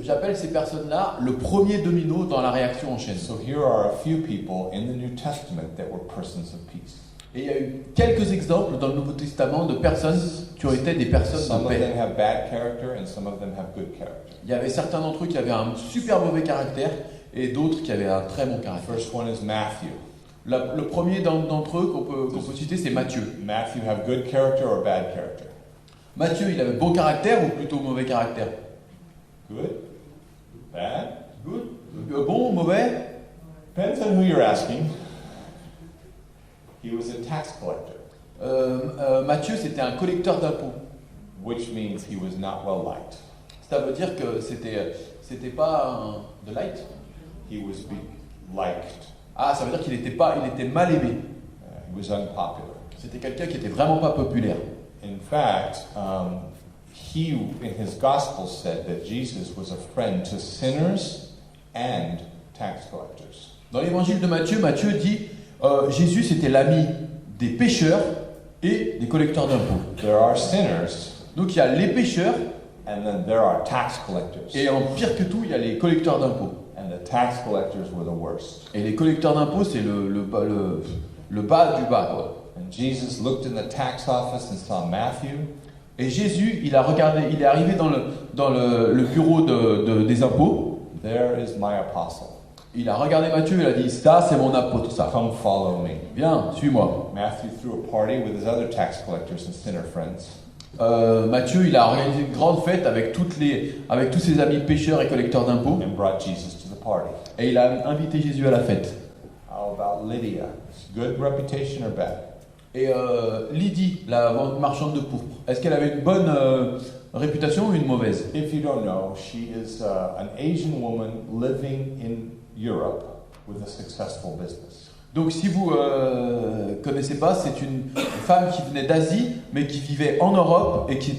j'appelle ces personnes-là le premier domino dans la réaction en chaîne. So here are a few people in the New Testament that were persons of peace. Et il y a eu quelques exemples dans le Nouveau Testament de personnes qui ont été des personnes Some de of them paix. have bad character and some of them have good character. Il y avait certains d'entre eux qui avaient un super mauvais caractère et d'autres qui avaient un très bon The caractère. first one is Matthew. Le premier d'entre eux qu'on peut citer, c'est Matthieu. Matthew have good character or bad character? Matthieu, il avait bon caractère ou plutôt mauvais caractère? Good? Bad? Bon, mauvais? Depends on who you're asking. He was a tax collector, Matthieu, c'était un collecteur d'impôts. which means he was not well liked. Ça veut dire que c'était pas de light. He was liked. Ah, ça veut dire qu'il était mal aimé. He was unpopular. C'était quelqu'un qui était vraiment pas populaire. In fact, he in his gospel said that Jesus was a friend to sinners and tax collectors. Dans l'évangile de Matthieu, Matthieu dit Jésus c'était l'ami des pécheurs et des collecteurs d'impôts. There are sinners, Donc il y a les pécheurs and then there are tax collectors. et en pire que tout, il y a les collecteurs d'impôts. And the tax collectors were the worst. Et les collecteurs d'impôts, c'est le bas du bas, quoi. And Jesus looked in the tax office and saw Matthew. Et Jésus, il est arrivé dans le bureau des impôts. There is my apostle. Il a regardé Matthieu, il a dit ça c'est mon apôtre, ça. Come follow me. Viens, suis-moi. Matthew threw a party with his other tax collectors and sinner friends. Matthieu, il a organisé une grande fête avec tous ses amis pêcheurs et collecteurs d'impôts. And brought Jesus to the party. Et il a invité Jésus à la fête. How about Lydia? Good reputation or bad? Et Lydie, la marchande de pourpre, est-ce qu'elle avait une bonne réputation ou une mauvaise? If you don't know, she is an Asian woman living in Europe with a successful business. Donc si vous connaissez pas, c'est une femme qui venait d'Asie, mais qui vivait en Europe et qui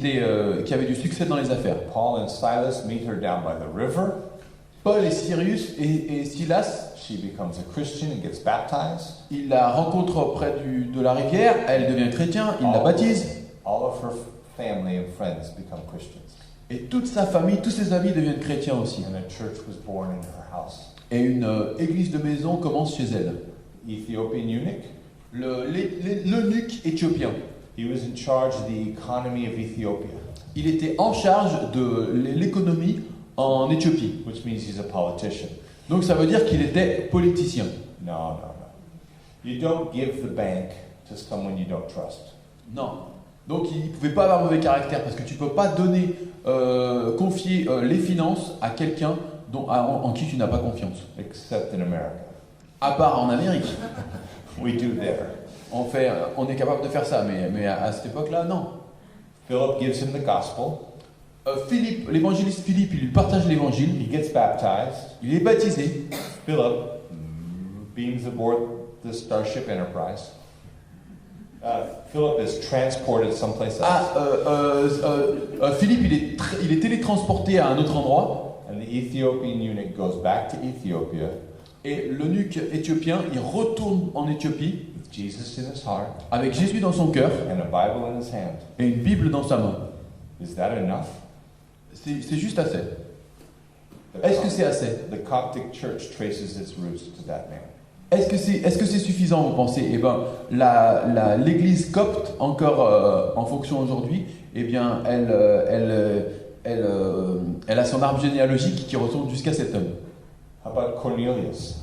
avait du succès dans les affaires. Paul and Silas meet her down by the river. Paul et Cyrus et Silas, She becomes a Christian and gets baptized. il la rencontre près de la rivière, elle devient chrétien, il la baptise, All of her family and friends become Christians. et toute sa famille, tous ses amis deviennent chrétiens aussi. And a church was born in her house. Et une église de maison commence chez elle. Ethiopian eunuch. L'eunuque éthiopien, He was in charge of the economy of Ethiopia, il était en charge de l'économie en Éthiopie. which means he's a politician. Donc ça veut dire qu'il était politicien. No, no, no. You don't give the bank to someone you don't trust. Non. Donc il ne pouvait pas avoir mauvais caractère parce que tu ne peux pas confier les finances à quelqu'un en qui tu n'as pas confiance. Except in America. À part en Amérique. We do there. On est capable de faire ça, mais à cette époque-là, non. Philip gives him the gospel. L'évangéliste Philippe, il lui partage l'évangile, He gets baptized. il est baptisé. Philip beams aboard the Starship Enterprise. Philip is transported someplace else. Philippe, il est télétransporté à un autre endroit, And the Ethiopian eunuch goes back to Ethiopia et l'eunuque éthiopien, il retourne en Éthiopie with Jesus in his heart avec Jésus dans son cœur and a Bible in his hand. et une Bible dans sa main. Is that enough? C'est juste assez. Est-ce que c'est assez? The Coptic Church traces its roots to that man. Est-ce que c'est suffisant, vous pensez? Eh bien, l'Église copte, encore en fonction aujourd'hui, eh bien, elle a son arbre généalogique qui retourne jusqu'à cet homme. How about Cornelius?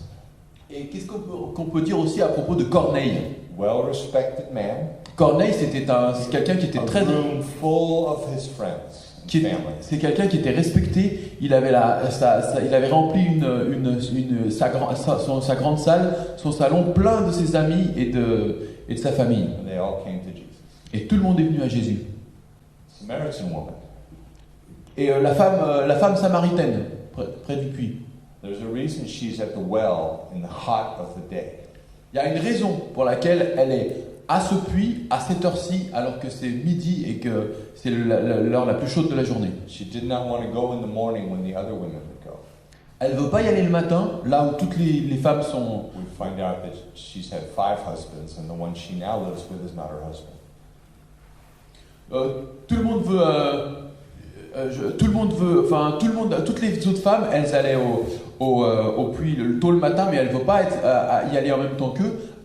Et qu'est-ce qu'on peut dire aussi à propos de Corneille? Well-respected man. Corneille, c'est quelqu'un qui était A très... room full of his friends and family. C'est quelqu'un qui était respecté. Il avait rempli sa grande salle, son salon plein de ses amis et de sa famille. And they all came to Jesus. Et tout le monde est venu à Jésus. Samaritan woman. Et la femme samaritaine, près du puits. There's a reason she's at the well in the hot of the day. Il y a une raison pour laquelle elle est à ce puits à cette heure-ci alors que c'est midi et que c'est l'heure la plus chaude de la journée. She did not want to go in the morning when the other women would go. Elle ne veut pas y aller le matin, là où toutes les femmes sont... We find out that she's had 5 husbands, and the one she now lives with is not her husband. Tout le monde veut, toutes les autres femmes, elles allaient au puits tôt le matin, mais elle ne veut pas y aller en même temps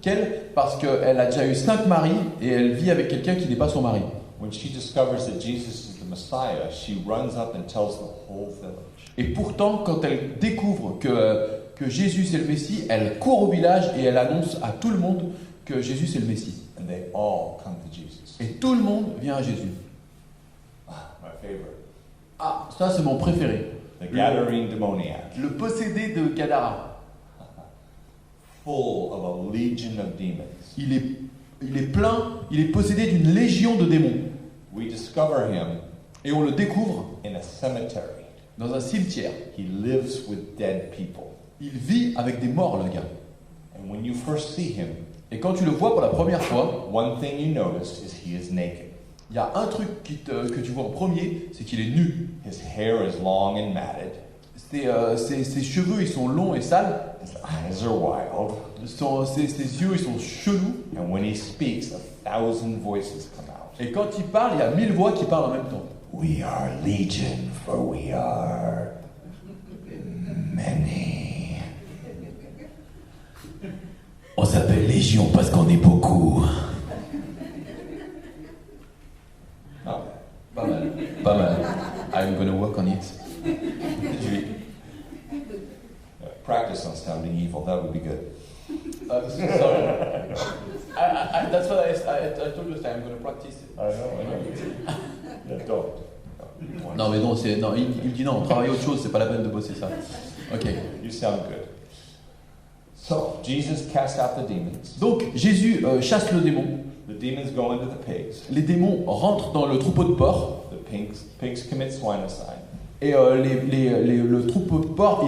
qu'elle, parce qu'elle a déjà eu 5 maris et elle vit avec quelqu'un qui n'est pas son mari. When she discovers that Jesus is the Messiah, she runs up and tells the whole village. Et pourtant, quand elle découvre que Jésus c'est le Messie, elle court au village et elle annonce à tout le monde que Jésus c'est le Messie. And they all come to Jesus. Et tout le monde vient à Jésus. My favorite. Ah, ça c'est mon préféré. The Gadarene demoniac, Le possédé de Gadara. full of a legion of demons. Il est plein, il est possédé d'une légion de démons. We discover him Et on le découvre in a cemetery. dans un cimetière. He lives with dead people. Il vit avec des morts, le gars. And when you first see him, Et quand tu le vois pour la première fois, one thing you notice is he is naked. il y a un truc que tu vois en premier, c'est qu'il est nu. His hair is long and matted. Ses cheveux, ils sont longs et sales. His eyes are wild. Ses yeux, ils sont chelous. And when he speaks, 1,000 voices come out. Et quand il parle, il y a 1000 voix qui parlent en même temps. We are legion, for we are many. On s'appelle Légion parce qu'on est beaucoup. Oh, Pas mal, pas mal. I'm gonna work on it. practice on sounding evil, that would be good. Sorry. That's what I told you. I'm gonna practice. I know. Yeah, don't. Non mais non, il dit non, travaille autre chose, c'est pas la peine de bosser ça. Ok. You sound good. So, Jesus cast out the demons. Donc Jésus chasse le démon. The demons go into the pigs. Les démons rentrent dans le troupeau de porcs. The pigs commit swinecide. Et le troupeau de porcs,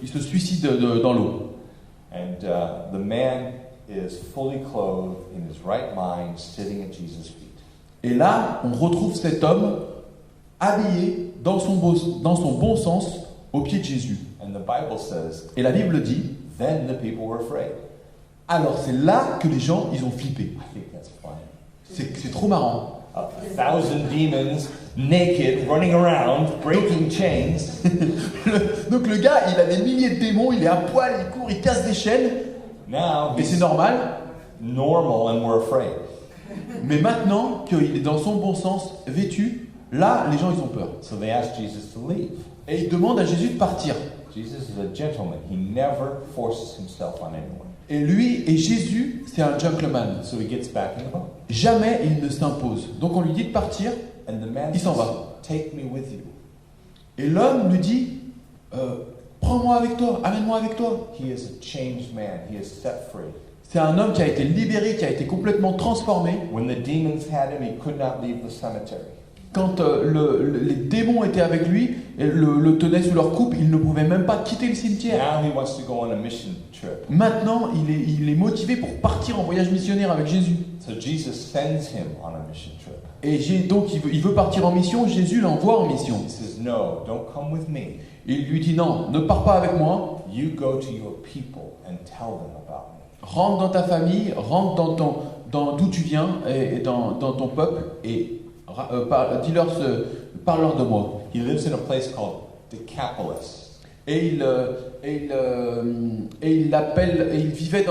il se suicide dans l'eau. And the man is fully clothed in his right mind, sitting at Jesus' feet. Et là, on retrouve cet homme habillé dans son bon sens au pied de Jésus. And the Bible says, Et la Bible dit, then the people were afraid. alors c'est là que les gens, ils ont flippé. I think that's funny. C'est trop marrant. 1,000 demons, naked, running around, breaking chains. Donc le gars, il a des milliers de démons, il est à poil, il court, il casse des chaînes. Now Et c'est he's normal. normal and we're afraid. Mais maintenant qu'il est dans son bon sens, vêtu, là, les gens, ils ont peur. So they asked Jesus to leave. Et ils demandent à Jésus de partir. Jesus is a gentleman. He never forces himself on anyone. Et lui, et Jésus, c'est un gentleman. So he gets back in the boat. Jamais il ne s'impose. Donc on lui dit de partir, And the man il s'en says, va. take me with you. Et l'homme lui dit, prends-moi avec toi, amène-moi avec toi. He is a changed man. He is set free. C'est un homme qui a été libéré, qui a été complètement transformé. When the demons had him, he could not leave the cemetery. Quand les démons étaient avec lui, et le tenaient sous leur coupe, il ne pouvait même pas quitter le cimetière. Now he wants to go on a mission trip. Maintenant, il est motivé pour partir en voyage missionnaire avec Jésus. So Jesus sends him on a mission trip. Et donc il veut partir en mission, Jésus l'envoie en mission. He says, no, don't come with me. Il lui dit non, ne pars pas avec moi, You go to your people and tell them about me. rentre dans ta famille, rentre dans d'où tu viens et dans ton peuple et parle-leur de moi. He lives in a place called Decapolis. Et il vivait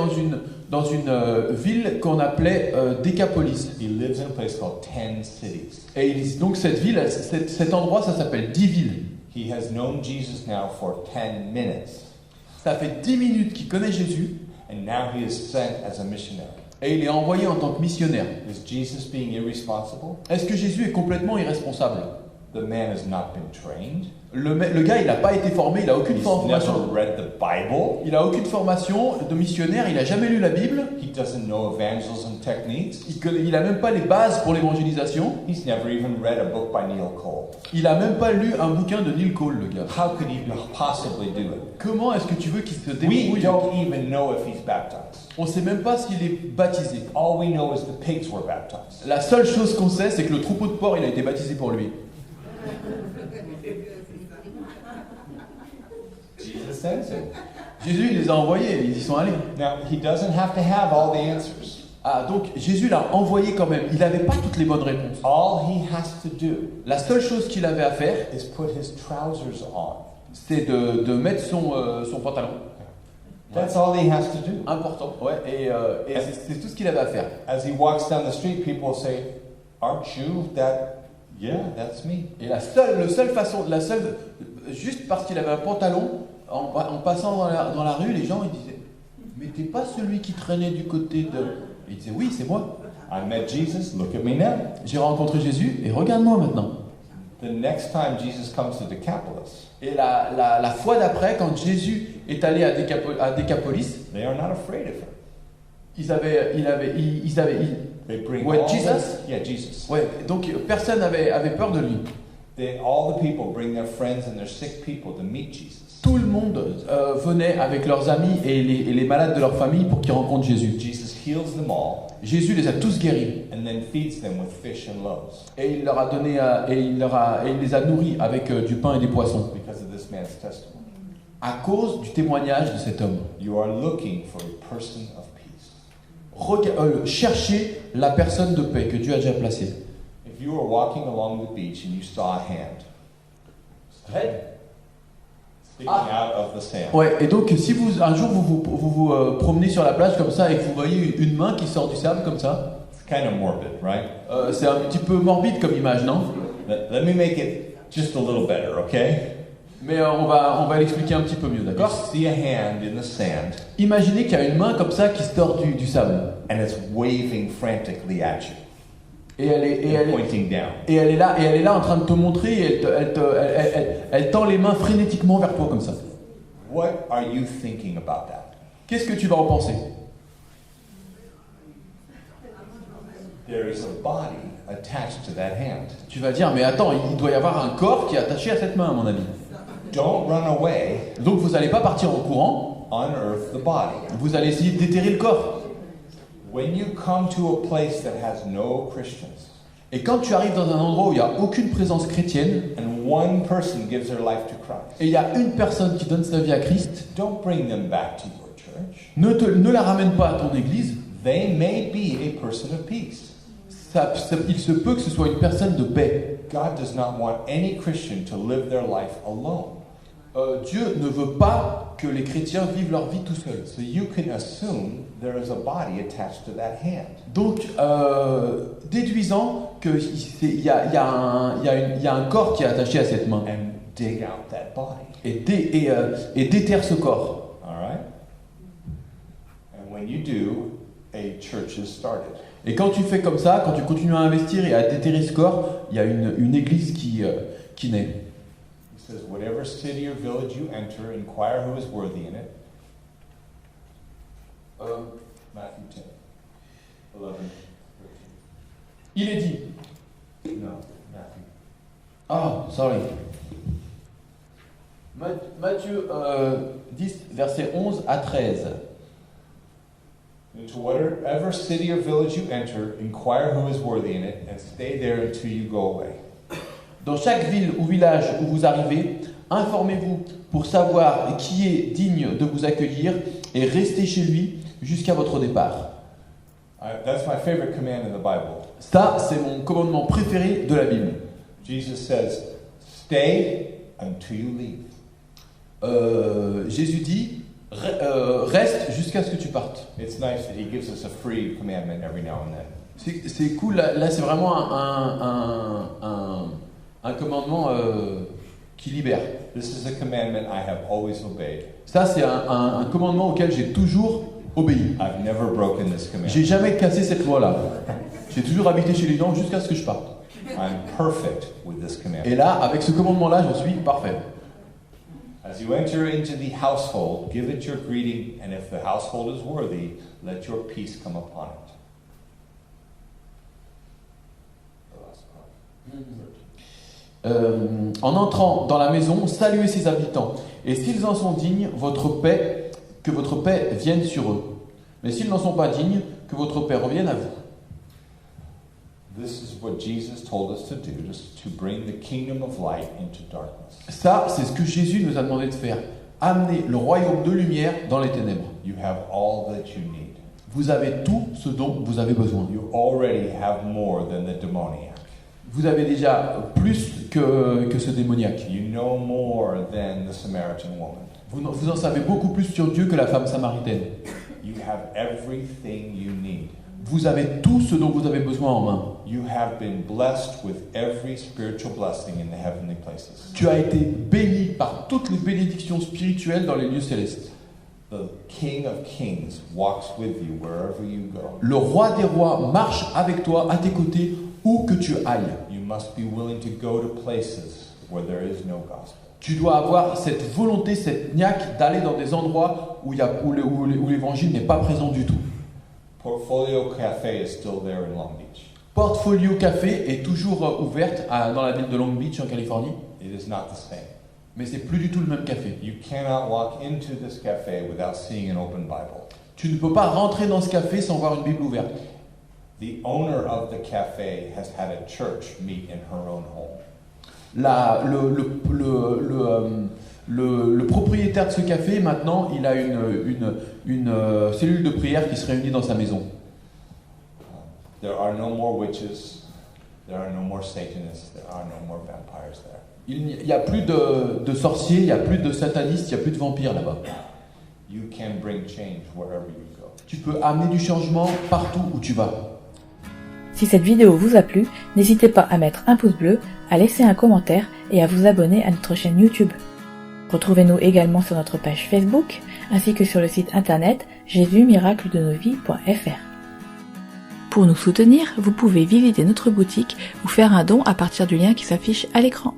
dans une ville qu'on appelait Décapolis. He lives in a place called 10 cities. Et donc cette ville, cet endroit, ça s'appelle 10 villes. He has known Jesus now for 10 minutes. Ça fait 10 minutes qu'il connaît Jésus And now he is sent as a missionary. et il est envoyé en tant que missionnaire. Is Jesus being irresponsible? Est-ce que Jésus est complètement irresponsable? The man has not been trained. Le gars, il n'a pas été formé, il n'a aucune He's formation. never read the Bible. Il n'a aucune formation de missionnaire, il n'a jamais lu la Bible. He doesn't know evangelism techniques. Il n'a même pas les bases pour l'évangélisation. He's never even read a book by Neil Cole. Il n'a même pas lu un bouquin de Neil Cole, le gars. How could he possibly do it? Comment est-ce que tu veux qu'il se We débrouille? don't even know if he's baptized. On ne sait même pas s'il est baptisé. All we know is the pigs were baptized. La seule chose qu'on sait, c'est que le troupeau de porcs, il a été baptisé pour lui. Jesus sends him. Jésus, il les a envoyés, ils y sont allés. Now, he doesn't have to have all the answers. Ah, donc Jésus l'a envoyé quand même. Il n'avait pas toutes les bonnes réponses. All he has to do La seule chose qu'il avait à faire, is put his trousers on. c'est de mettre son pantalon. That's all he has to do. Important, ouais, et c'est tout ce qu'il avait à faire. As he walks down the street, people say, "Aren't you that?" Yeah, that's me. Et juste parce qu'il avait un pantalon, en passant dans la rue, les gens ils disaient, mais t'es pas celui qui traînait du côté de... Et il disait, oui, c'est moi. I met Jesus. Look at me now. J'ai rencontré Jésus et regarde-moi maintenant. The next time Jesus comes to Decapolis, Et la fois d'après, quand Jésus est allé à Décapolis, they are not afraid of him. They bring Ouais, all Jesus? Yeah, Jesus. Ouais, donc personne avait peur de lui. All the people bring their friends and their sick people to meet Jesus. Tout le monde venait avec leurs amis et les malades de leur famille pour qu'ils rencontrent Jésus. Jesus heals them all Jésus les a tous guéris and then feeds them with fish and loaves et il leur a donné et il les a nourris avec du pain et des poissons because of this man's testimony. à cause du témoignage de cet homme. You are looking for a person of peace. Cherchez la personne de paix que Dieu a déjà placée. If you were walking along the beach and you saw a hand sticking out of the sand, Ouais, et donc si un jour vous promenez sur la plage comme ça et que vous voyez une main qui sort du sable comme ça, it's kind of morbid, right? c'est un petit peu morbide comme image, non? Let me make it just a little better, okay? Mais on va l'expliquer un petit peu mieux, You d'accord? see a hand in the sand Imaginez qu'il y a une main comme ça qui sort du sable and it's waving frantically at you, et elle pointing down. est là en train de te montrer et elle tend les mains frénétiquement vers toi comme ça. What are you thinking about that? Qu'est-ce que tu vas en penser? There is a body attached to that hand. Tu vas dire, mais attends, il doit y avoir un corps qui est attaché à cette main, à mon avis. Don't run away. Donc vous n'allez pas partir en courant, Unearth the body. vous allez essayer de déterrer le corps. When you come to a place that has no Christians, Et quand tu arrives dans un endroit où il n'y a aucune présence chrétienne, and one person gives their life to Christ, et il y a une personne qui donne sa vie à Christ, don't bring them back to your church. ne la ramène pas à ton église. They may be a person of peace. Il se peut que ce soit une personne de paix. God does not want any Christian to live their life alone. Dieu ne veut pas que les chrétiens vivent leur vie tout seuls. So you can assume there is a body attached to that hand. Donc, déduisant qu'il y a un corps qui est attaché à cette main, And dig out that body. et déterre ce corps. All right? And when you do, a church is started. Et quand tu fais comme ça, quand tu continues à investir et à déterrer ce corps, il y a une église qui naît. He says, whatever city or village you enter, inquire who is worthy in it. Matthew 10, 11, 13. Il est dit. No, Matthew. Ah, sorry. Matthieu 10, versets 11 à 13. Into whatever city or village you enter, inquire who is worthy in it, and stay there until you go away. Dans chaque ville ou village où vous arrivez, informez-vous pour savoir qui est digne de vous accueillir et restez chez lui jusqu'à votre départ. That's my favorite command in the Bible. Ça, c'est mon commandement préféré de la Bible. Jesus says, stay until you leave. Jésus dit, reste jusqu'à ce que tu partes. It's nice that he gives us a free commandment every now and then. C'est cool, là c'est vraiment un commandement qui libère. This is a commandment I have always obeyed. Ça, c'est un commandement auquel j'ai toujours obéi. I've never broken this commandment. J'ai jamais cassé cette loi-là. J'ai toujours habité chez les gens jusqu'à ce que je parte. I'm perfect with this commandment. Et là, avec ce commandement-là, je suis parfait. As you enter into the household, give it your greeting, and if the household is worthy, let your peace come upon it. En entrant dans la maison, saluez ses habitants. Et s'ils en sont dignes, que votre paix vienne sur eux. Mais s'ils n'en sont pas dignes, que votre paix revienne à vous. This is what Jesus told us to do, to bring the kingdom of light into darkness. Ça, c'est ce que Jésus nous a demandé de faire. Amener le royaume de lumière dans les ténèbres. You have all that you need. Vous avez tout ce dont vous avez besoin. You already have more than the demoniac. Vous avez déjà plus que ce démoniaque. You know more than the Samaritan woman. Vous en savez beaucoup plus sur Dieu que la femme samaritaine. You have everything you need. Vous avez tout ce dont vous avez besoin en main. You have been blessed with every spiritual blessing in the heavenly places. Tu as été béni par toutes les bénédictions spirituelles dans les lieux célestes. The King of Kings walks with you wherever you go. Le roi des rois marche avec toi, à tes côtés, où que tu ailles. You must be willing to go to places where there is no gospel. Tu dois avoir cette volonté, cette niaque d'aller dans des endroits où l'évangile n'est pas présent du tout. Portfolio Cafe is still there in Long Beach. Portfolio Café est toujours ouverte dans la ville de Long Beach en Californie, It is not the same. mais c'est plus du tout le même café. You cannot walk into this cafe without seeing an open Bible. Tu ne peux pas rentrer dans ce café sans voir une Bible ouverte. The owner of the cafe has had a church meet in her own home. Le propriétaire de ce café, maintenant, il a une cellule de prière qui se réunit dans sa maison. There are no more witches. There are no more Satanists. There are no more vampires there. Il n'y a plus de sorciers, il n'y a plus de satanistes, il n'y a plus de vampires là-bas. You can bring change wherever you go. Tu peux amener du changement partout où tu vas. Si cette vidéo vous a plu, n'hésitez pas à mettre un pouce bleu, à laisser un commentaire et à vous abonner à notre chaîne YouTube. Retrouvez-nous également sur notre page Facebook, ainsi que sur le site internet jésusmiracledesnosvies.fr. Pour nous soutenir, vous pouvez visiter notre boutique ou faire un don à partir du lien qui s'affiche à l'écran.